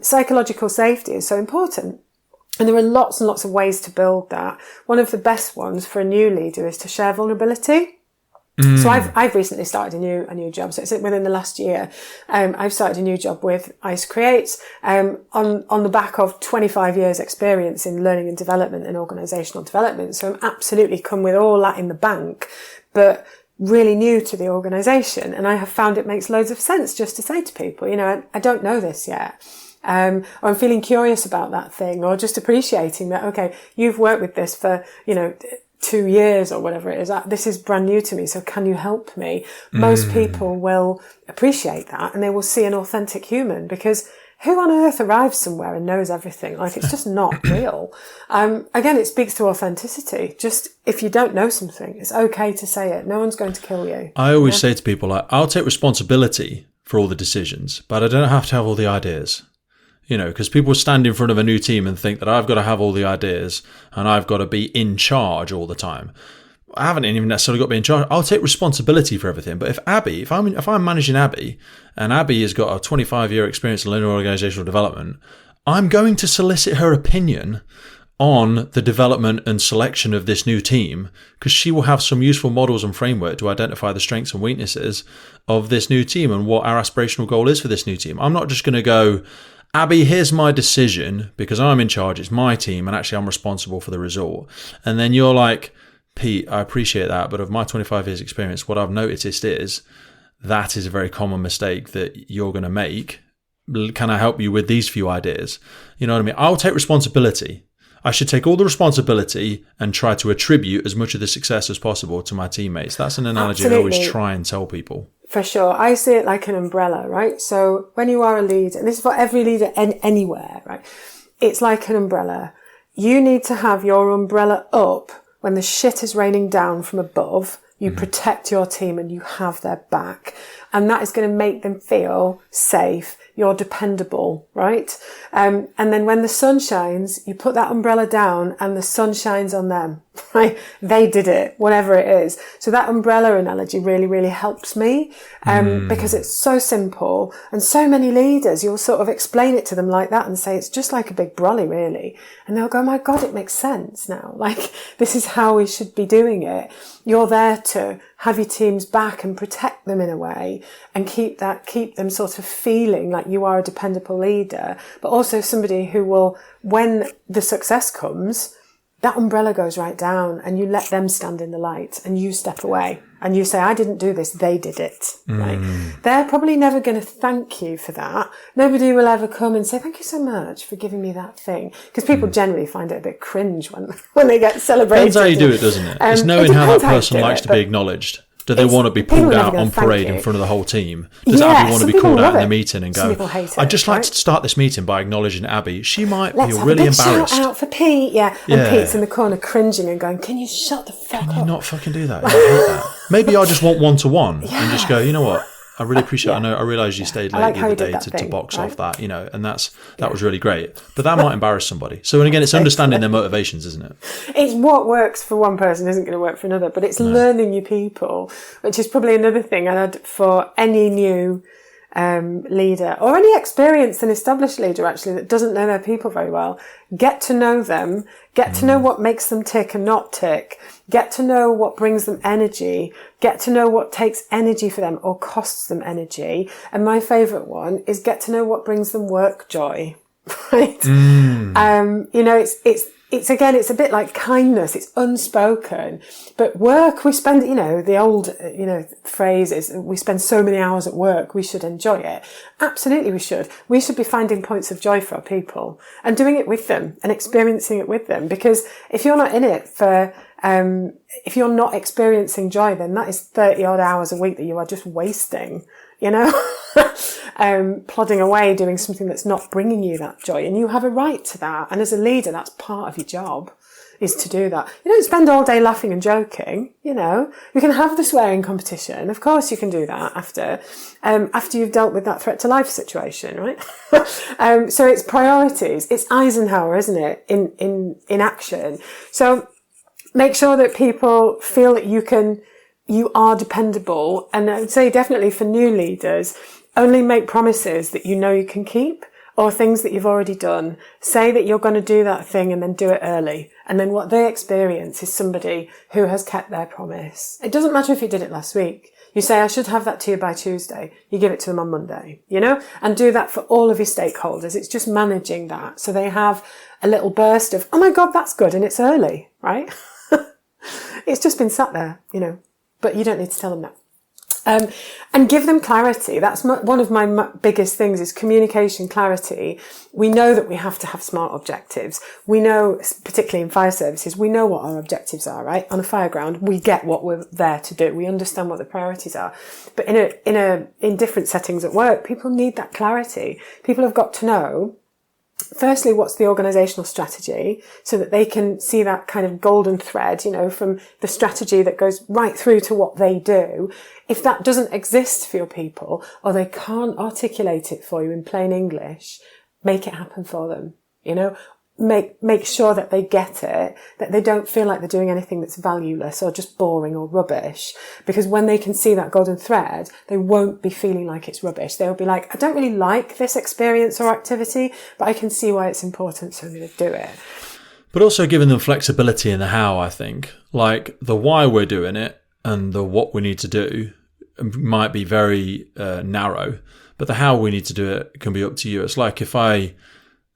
Psychological safety is so important. And there are lots and lots of ways to build that. One of the best ones for a new leader is to share vulnerability. So I've recently started a new job. So it's within the last year. I've started a new job with ICE Creates, on the back of 25 years experience in learning and development and organisational development. So I'm absolutely come with all that in the bank, but really new to the organisation. And I have found it makes loads of sense just to say to people, I don't know this yet. Or I'm feeling curious about that thing, or just appreciating that, okay, you've worked with this for, 2 years or whatever it is. This is brand new to me, so can you help me? Most people will appreciate that, and they will see an authentic human, because who on earth arrives somewhere and knows everything? Like, it's just not real. Again, it speaks to authenticity. Just if you don't know something, it's okay to say it. No one's going to kill you. I always say to people, I'll take responsibility for all the decisions, but I don't have to have all the ideas. Because people stand in front of a new team and think that I've got to have all the ideas and I've got to be in charge all the time. I haven't even necessarily got to be in charge. I'll take responsibility for everything. But if I'm managing Abi, and Abi has got a 25-year experience in learning and organisational development, I'm going to solicit her opinion on the development and selection of this new team, because she will have some useful models and framework to identify the strengths and weaknesses of this new team and what our aspirational goal is for this new team. I'm not just going to go, Abi, here's my decision because I'm in charge, it's my team, and actually I'm responsible for the result. And then you're like, Pete, I appreciate that, but of my 25 years experience, what I've noticed is that is a very common mistake that you're going to make. Can I help you with these few ideas? You know what I mean? I'll take responsibility. I should take all the responsibility and try to attribute as much of the success as possible to my teammates. That's an analogy Absolutely. I always try and tell people. For sure. I see it like an umbrella, right? So when you are a leader, and this is for every leader anywhere, right? It's like an umbrella. You need to have your umbrella up when the shit is raining down from above. You protect your team and you have their back. And that is going to make them feel safe. You're dependable, right? And then when the sun shines, you put that umbrella down and the sun shines on them, right? They did it, whatever it is. So that umbrella analogy really, really helps me, because it's so simple. And so many leaders, you'll sort of explain it to them like that and say, it's just like a big brolly, really. And they'll go, my God, it makes sense now. Like, this is how we should be doing it. You're there to have your team's back and protect them in a way, and keep them sort of feeling like you are a dependable leader, but also somebody who will, when the success comes, that umbrella goes right down and you let them stand in the light and you step away and you say, I didn't do this, they did it. Right? They're probably never going to thank you for that. Nobody will ever come and say, thank you so much for giving me that thing. Because people generally find it a bit cringe when they get celebrated. Depends how you do it, doesn't it? It's knowing how that person likes to be acknowledged. Do they want to be pulled out on parade in front of the whole team? Does Abi want to be called out in the meeting and go, I'd just like to start this meeting by acknowledging Abi. She might feel really embarrassed. Shout out for Pete, And Pete's in the corner cringing and going, can you shut the fuck up? Can you not fucking do that? I hate that. Maybe I just want one-to-one and just go, you know what? I really appreciate it. I realise you stayed late the other day to box off that, and that was really great. But that might embarrass somebody. So, and again, it's understanding their motivations, isn't it? It's what works for one person isn't going to work for another, but it's learning your people, which is probably another thing I'd add for any new leader, or any experienced and established leader actually that doesn't know their people very well. Get to know them, get to know what makes them tick and not tick, get to know what brings them energy, get to know what takes energy for them or costs them energy. And my favourite one is get to know what brings them work joy. Right? It's again, it's a bit like kindness. It's unspoken, but work, we spend, the old, phrase is we spend so many hours at work. We should enjoy it. Absolutely. We should be finding points of joy for our people and doing it with them and experiencing it with them. Because if you're not in it if you're not experiencing joy, then that is 30 odd hours a week that you are just wasting, plodding away doing something that's not bringing you that joy. And you have a right to that. And as a leader, that's part of your job. is to do that. You don't spend all day laughing and joking, you know. You can have the swearing competition. Of course you can do that after you've dealt with that threat to life situation, right? So it's priorities. It's Eisenhower, isn't it? In action. So make sure that people feel that you are dependable. And I would say definitely for new leaders, only make promises that you know you can keep, or things that you've already done. Say that you're going to do that thing and then do it early. And then what they experience is somebody who has kept their promise. It doesn't matter if you did it last week. You say, I should have that to you by Tuesday. You give it to them on Monday, you know, and do that for all of your stakeholders. It's just managing that. So they have a little burst of, oh my God, that's good. And it's early, right? It's just been sat there, you know, but you don't need to tell them that. And give them clarity. That's one of my biggest things is communication clarity. We know that we have to have smart objectives. We know, particularly in fire services, we know what our objectives are, right? On a fire ground, we get what we're there to do. We understand what the priorities are. But in different settings at work, people need that clarity. People have got to know, firstly, what's the organisational strategy so that they can see that kind of golden thread, you know, from the strategy that goes right through to what they do. If that doesn't exist for your people, or they can't articulate it for you in plain English, make it happen for them, you know. Make sure that they get it, that they don't feel like they're doing anything that's valueless or just boring or rubbish. Because when they can see that golden thread, they won't be feeling like it's rubbish. They'll be like, I don't really like this experience or activity, but I can see why it's important, so I'm going to do it. But also giving them flexibility in the how, I think. Like the why we're doing it and the what we need to do might be very narrow, but the how we need to do it can be up to you. It's like if I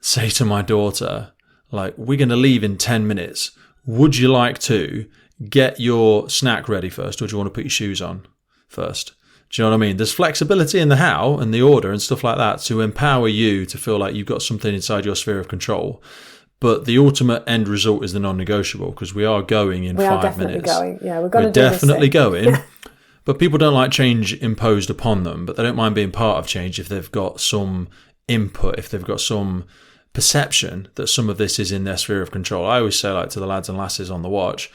say to my daughter, like, we're going to leave in 10 minutes. Would you like to get your snack ready first, or do you want to put your shoes on first? Do you know what I mean? There's flexibility in the how and the order and stuff like that to empower you to feel like you've got something inside your sphere of control. But the ultimate end result is the non-negotiable, because we are going in 5 minutes. We are definitely going. Yeah, we're going to do this thing. We're definitely going. But people don't like change imposed upon them, but they don't mind being part of change if they've got some input, if they've got some perception that some of this is in their sphere of control. I always say, like, to the lads and lasses on the watch,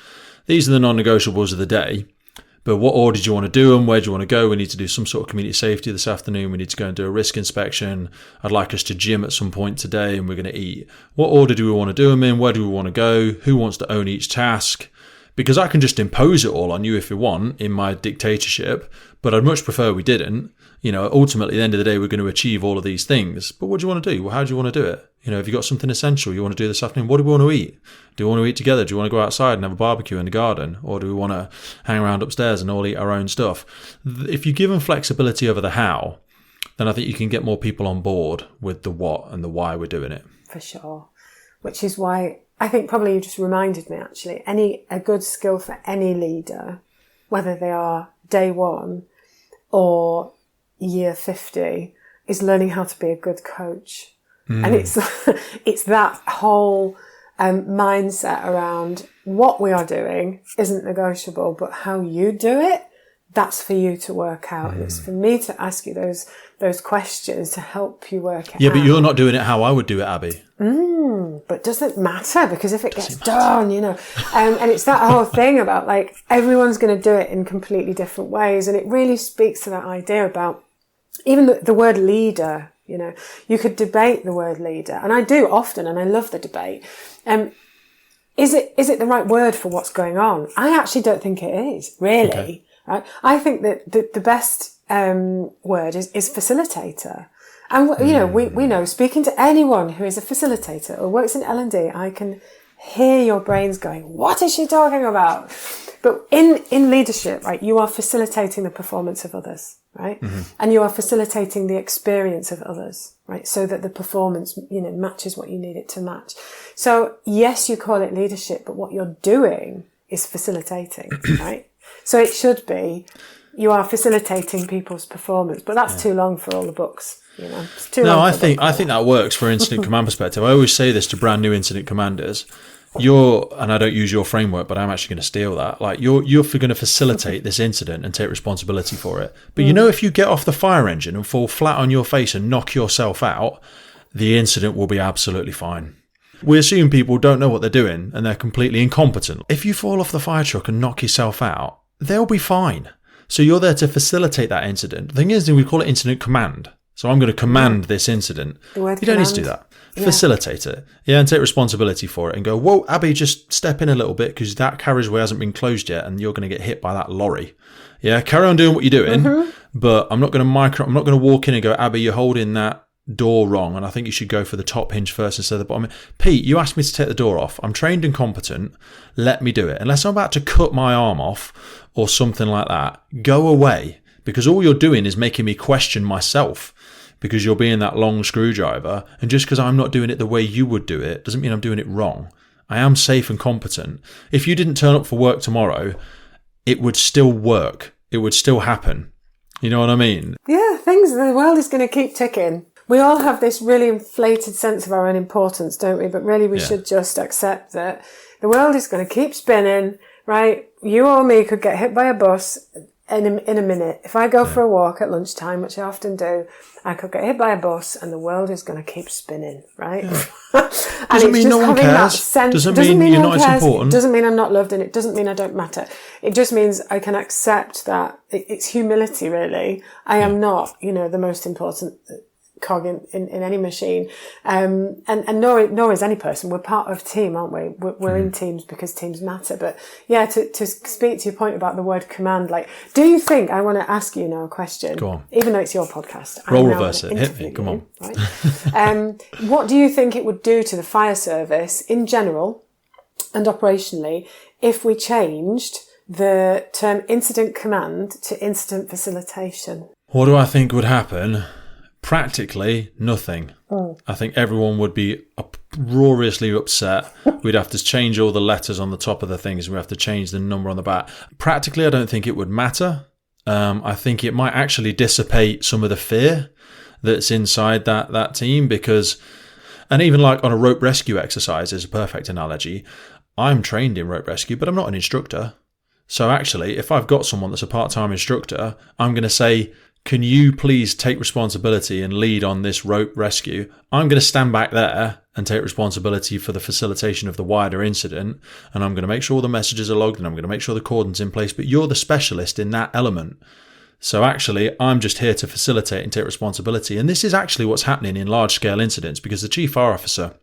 these are the non-negotiables of the day, but what order do you want to do them? Where do you want to go? We need to do some sort of community safety this afternoon. We need to go and do a risk inspection. I'd like us to gym at some point today, and we're going to eat. What order do we want to do them in? Where do we want to go? Who wants to own each task? Because I can just impose it all on you if you want in my dictatorship, but I'd much prefer we didn't. You know, ultimately, at the end of the day, we're going to achieve all of these things. But what do you want to do? Well, how do you want to do it? You know, have you got something essential you want to do this afternoon? What do we want to eat? Do we want to eat together? Do we want to go outside and have a barbecue in the garden? Or do we want to hang around upstairs and all eat our own stuff? If you give them flexibility over the how, then I think you can get more people on board with the what and the why we're doing it. For sure. Which is why I think probably you just reminded me, actually, a good skill for any leader, whether they are day one or year 50, is learning how to be a good coach. And it's that whole mindset around what we are doing isn't negotiable, but how you do it, that's for you to work out. And it's for me to ask you those questions to help you work it out. Yeah, but you're not doing it how I would do it, Abby. But does it matter? Because if it gets done, you know, and it's that whole thing about, like, everyone's going to do it in completely different ways. And it really speaks to that idea about even the word leader. You know, you could debate the word leader, and I do often, and I love the debate. Is it the right word for what's going on? I actually don't think it is, really. Okay. Right? I think that the best word is facilitator. And, you know, we know, speaking to anyone who is a facilitator or works in L&D, I can hear your brains going, what is she talking about? But in leadership, right, you are facilitating the performance of others, right? Mm-hmm. And you are facilitating the experience of others, right? So that the performance, you know, matches what you need it to match. So yes, you call it leadership, but what you're doing is facilitating, right? So it should be, you are facilitating people's performance, but that's too long for all the books. You know, it's too long. I think that works for incident command perspective. I always say this to brand new incident commanders. And I don't use your framework, but I'm actually going to steal that. Like, you're going to facilitate this incident and take responsibility for it. But you know, if you get off the fire engine and fall flat on your face and knock yourself out, the incident will be absolutely fine. We assume people don't know what they're doing and they're completely incompetent. If you fall off the fire truck and knock yourself out, they'll be fine. So you're there to facilitate that incident. The thing is, we call it incident command. So I'm going to command this incident. You don't need to do that. Facilitate it. Yeah, and take responsibility for it and go, whoa, Abby, just step in a little bit because that carriageway hasn't been closed yet and you're going to get hit by that lorry. Yeah, carry on doing what you're doing, but I'm not going to walk in and go, Abby, you're holding that door wrong and I think you should go for the top hinge first instead of the bottom. Pete, you asked me to take the door off. I'm trained and competent. Let me do it. Unless I'm about to cut my arm off or something like that, go away, because all you're doing is making me question myself, because you're being that long screwdriver. And just because I'm not doing it the way you would do it doesn't mean I'm doing it wrong. I am safe and competent. If you didn't turn up for work tomorrow, it would still work. It would still happen. You know what I mean? Yeah, the world is going to keep ticking. We all have this really inflated sense of our own importance, don't we? But really we should just accept that the world is going to keep spinning, right? You or me could get hit by a bus in a minute. If I go for a walk at lunchtime, which I often do, I could get hit by a bus and the world is going to keep spinning, right? Yeah. Doesn't mean no one cares. Doesn't mean you're not as important. Doesn't mean I'm not loved, and it doesn't mean I don't matter. It just means I can accept that it's humility, really. I am not, the most important cog in any machine. And nor is any person. We're part of a team, aren't we? We're in teams because teams matter. But yeah, to speak to your point about the word command, do you think, I want to ask you now a question. Go on. Even though it's your podcast. Role reverse it. Hit me. Come on. Right? What do you think it would do to the fire service in general and operationally if we changed the term incident command to incident facilitation? What do I think would happen? Practically nothing. I think everyone would be uproariously upset. We'd have to change all the letters on the top of the things. We'd have to change the number on the back. Practically, I don't think it would matter. I think it might actually dissipate some of the fear that's inside that team, because, and even like on a rope rescue exercise is a perfect analogy. I'm trained in rope rescue, but I'm not an instructor. So actually, if I've got someone that's a part-time instructor, I'm going to say, can you please take responsibility and lead on this rope rescue? I'm going to stand back there and take responsibility for the facilitation of the wider incident. And I'm going to make sure all the messages are logged and I'm going to make sure the cordon's in place. But you're the specialist in that element. So actually, I'm just here to facilitate and take responsibility. And this is actually what's happening in large-scale incidents, because the chief fire officer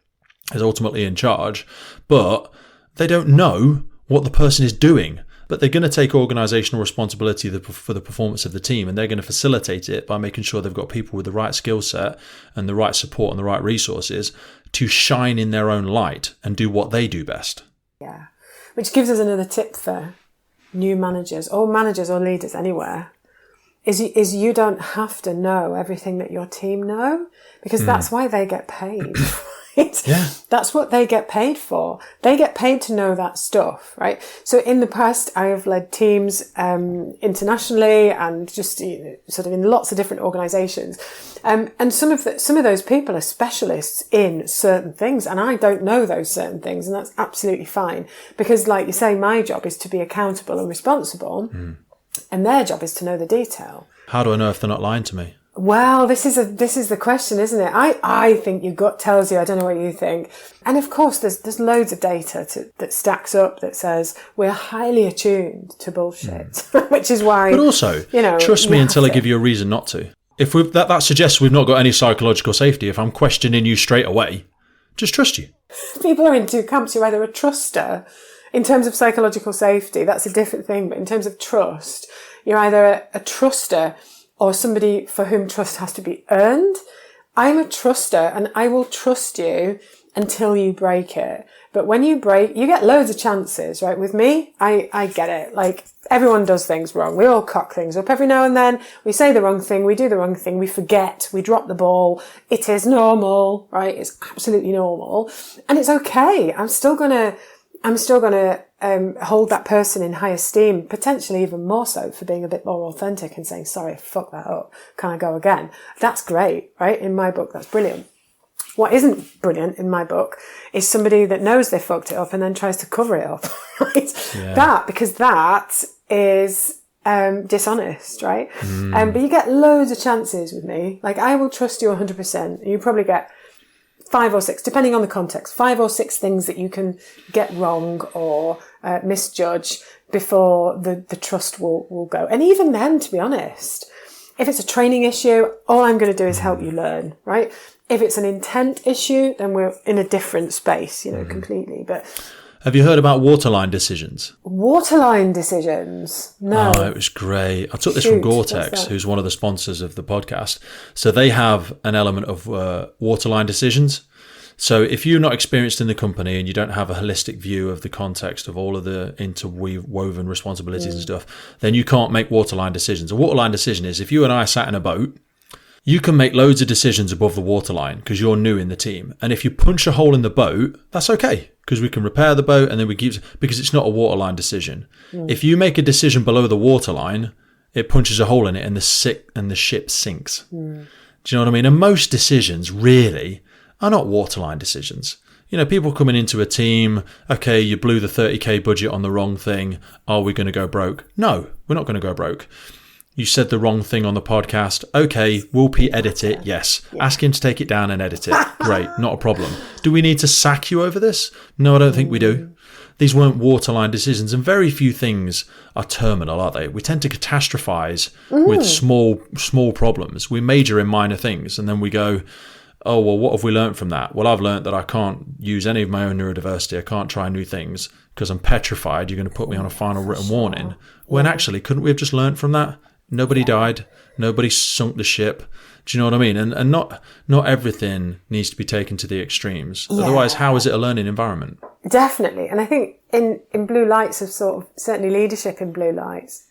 is ultimately in charge, but they don't know what the person is doing. But they're going to take organisational responsibility for the performance of the team, and they're going to facilitate it by making sure they've got people with the right skill set and the right support and the right resources to shine in their own light and do what they do best. Yeah, which gives us another tip for new managers or leaders anywhere, is you don't have to know everything that your team know, because that's why they get paid. Right? Yeah. That's what they get paid for. They get paid to know that stuff, right? So in the past, I have led teams internationally and just sort of in lots of different organisations, and some of those people are specialists in certain things, and I don't know those certain things, and that's absolutely fine, because, like you say, my job is to be accountable and responsible, and their job is to know the detail. How do I know if they're not lying to me? Well, this is the question, isn't it? I think your gut tells you. I don't know what you think. And of course, there's loads of data that stacks up that says we're highly attuned to bullshit, which is why. But also, trust me until I give you a reason not to. If that suggests we've not got any psychological safety. If I'm questioning you straight away, just trust you. People are in two camps. You're either a truster. In terms of psychological safety, that's a different thing. But in terms of trust, you're either a truster or somebody for whom trust has to be earned. I'm a truster, and I will trust you until you break it. But when you break, you get loads of chances, right? With me, I get it. Like, everyone does things wrong. We all cock things up every now and then. We say the wrong thing. We do the wrong thing. We forget. We drop the ball. It is normal, right? It's absolutely normal. And it's okay. I'm still gonna hold that person in high esteem, potentially even more so for being a bit more authentic and saying, sorry, I fucked that up. Can I go again? That's great, right? In my book, that's brilliant. What isn't brilliant in my book is somebody that knows they fucked it up and then tries to cover it up, right? Yeah. Because that is dishonest, right? But you get loads of chances with me. Like, I will trust you 100%. You probably get 5 or 6, depending on the context, 5 or 6 things that you can get wrong or misjudge before the trust will go. And even then, to be honest, if it's a training issue, all I'm going to do is help you learn, right? If it's an intent issue, then we're in a different space, completely. But have you heard about waterline decisions? Waterline decisions? No. Oh, it was great. I took this from Gore-Tex, who's one of the sponsors of the podcast. So they have an element of waterline decisions. So if you're not experienced in the company and you don't have a holistic view of the context of all of the interwoven responsibilities and stuff, then you can't make waterline decisions. A waterline decision is if you and I sat in a boat, you can make loads of decisions above the waterline because you're new in the team. And if you punch a hole in the boat, that's okay because we can repair the boat and then because it's not a waterline decision. If you make a decision below the waterline, it punches a hole in it and the ship sinks. Do you know what I mean? And most decisions really are not waterline decisions. People coming into a team, okay, you blew the 30k budget on the wrong thing. Are we going to go broke? No, we're not going to go broke. You said the wrong thing on the podcast. Okay, will Pete edit it? Yes. Yeah. Ask him to take it down and edit it. Great, not a problem. Do we need to sack you over this? No, I don't think we do. These weren't waterline decisions, and very few things are terminal, are they? We tend to catastrophize with small problems. We major in minor things, and then we go, oh, well, what have we learned from that? Well, I've learned that I can't use any of my own neurodiversity. I can't try new things because I'm petrified. You're going to put me on a final written warning. When actually, couldn't we have just learned from that? Nobody died. Nobody sunk the ship. Do you know what I mean? And not everything needs to be taken to the extremes. Yeah. Otherwise, how is it a learning environment? Definitely. And I think in blue lights, of sort of certainly leadership in blue lights,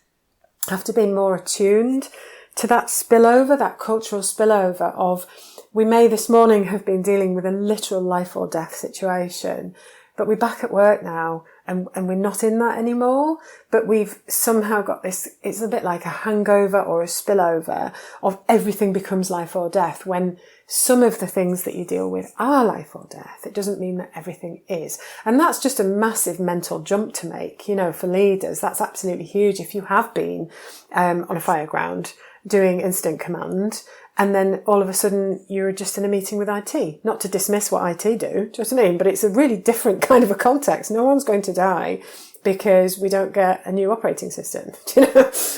have to be more attuned to that spillover, that cultural spillover of, we may this morning have been dealing with a literal life or death situation, but we're back at work now and we're not in that anymore. But we've somehow got this, it's a bit like a hangover or a spillover of everything becomes life or death, when some of the things that you deal with are life or death. It doesn't mean that everything is. And that's just a massive mental jump to make, for leaders. That's absolutely huge. If you have been on a fire ground doing incident command, and then all of a sudden you're just in a meeting with IT. Not to dismiss what IT do, do you know what I mean? But it's a really different kind of a context. No one's going to die because we don't get a new operating system.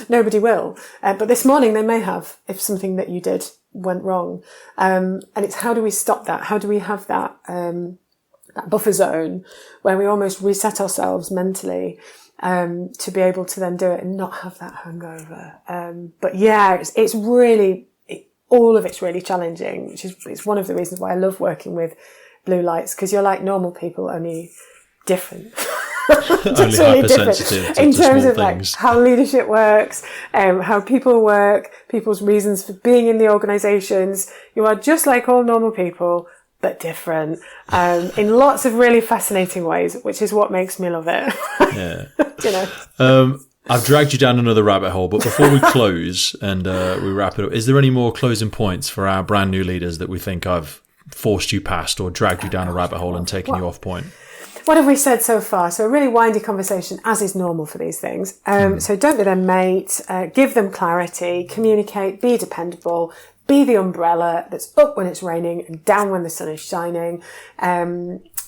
Nobody will. But this morning they may have, if something that you did went wrong. And it's, how do we stop that? How do we have that buffer zone where we almost reset ourselves mentally to be able to then do it and not have that hangover? But yeah, it's really... all of it's really challenging, it's one of the reasons why I love working with blue lights, because you're like normal people, only different. Only really hypersensitive in terms of things. Like how leadership works, how people work, people's reasons for being in the organisations. You are just like all normal people, but different, in lots of really fascinating ways, which is what makes me love it. Yeah. I've dragged you down another rabbit hole, but before we close and we wrap it up, is there any more closing points for our brand new leaders that we think I've forced you past or dragged you down a rabbit hole and taken you off point? What have we said so far? So a really windy conversation, as is normal for these things. So don't be their mate, give them clarity, communicate, be dependable, be the umbrella that's up when it's raining and down when the sun is shining.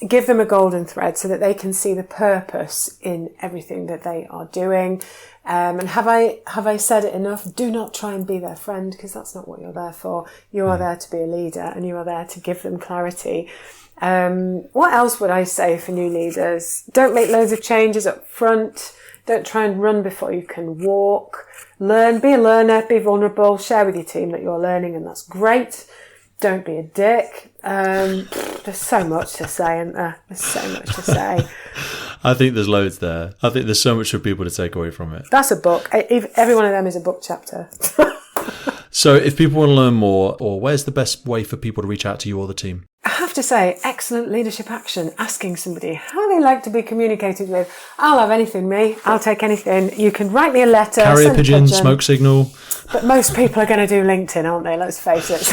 Give them a golden thread so that they can see the purpose in everything that they are doing. And have I said it enough? Do not try and be their friend, because that's not what you're there for. You are there to be a leader and you are there to give them clarity. What else would I say for new leaders? Don't make loads of changes up front. Don't try and run before you can walk. Learn, be a learner, be vulnerable, share with your team that you're learning, and that's great. Don't be a dick. There's so much to say, isn't there? There's so much to say. I think there's loads there. I think there's so much for people to take away from it. That's a book. Every one of them is a book chapter. So if people want to learn more, or where's the best way for people to reach out to you or the team? I have to say, excellent leadership action, asking somebody how they like to be communicated with. I'll have anything, me. I'll take anything. You can write me a letter. Carrier pigeon, smoke signal. But most people are going to do LinkedIn, aren't they? Let's face it.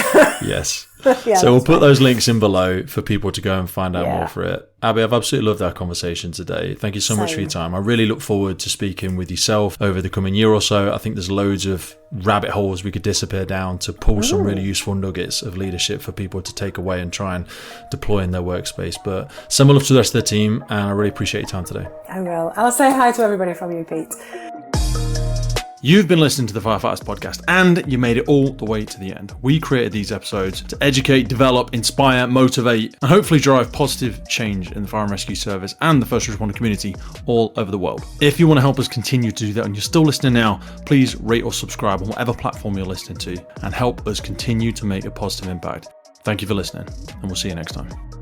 Yes. Yeah, so we'll put those links in below for people to go and find out more for it. Abi, I've absolutely loved our conversation today. Thank you so much for your time. I really look forward to speaking with yourself over the coming year or so. I think there's loads of rabbit holes we could disappear down to pull some really useful nuggets of leadership for people to take away and try and deploy in their workspace. But similar to the rest of the team, and I really appreciate your time today. I will. I'll say hi to everybody from you, Pete. You've been listening to the Firefighters Podcast, and you made it all the way to the end. We created these episodes to educate, develop, inspire, motivate, and hopefully drive positive change in the fire and rescue service and the first responder community all over the world. If you want to help us continue to do that and you're still listening now, please rate or subscribe on whatever platform you're listening to and help us continue to make a positive impact. Thank you for listening, and we'll see you next time.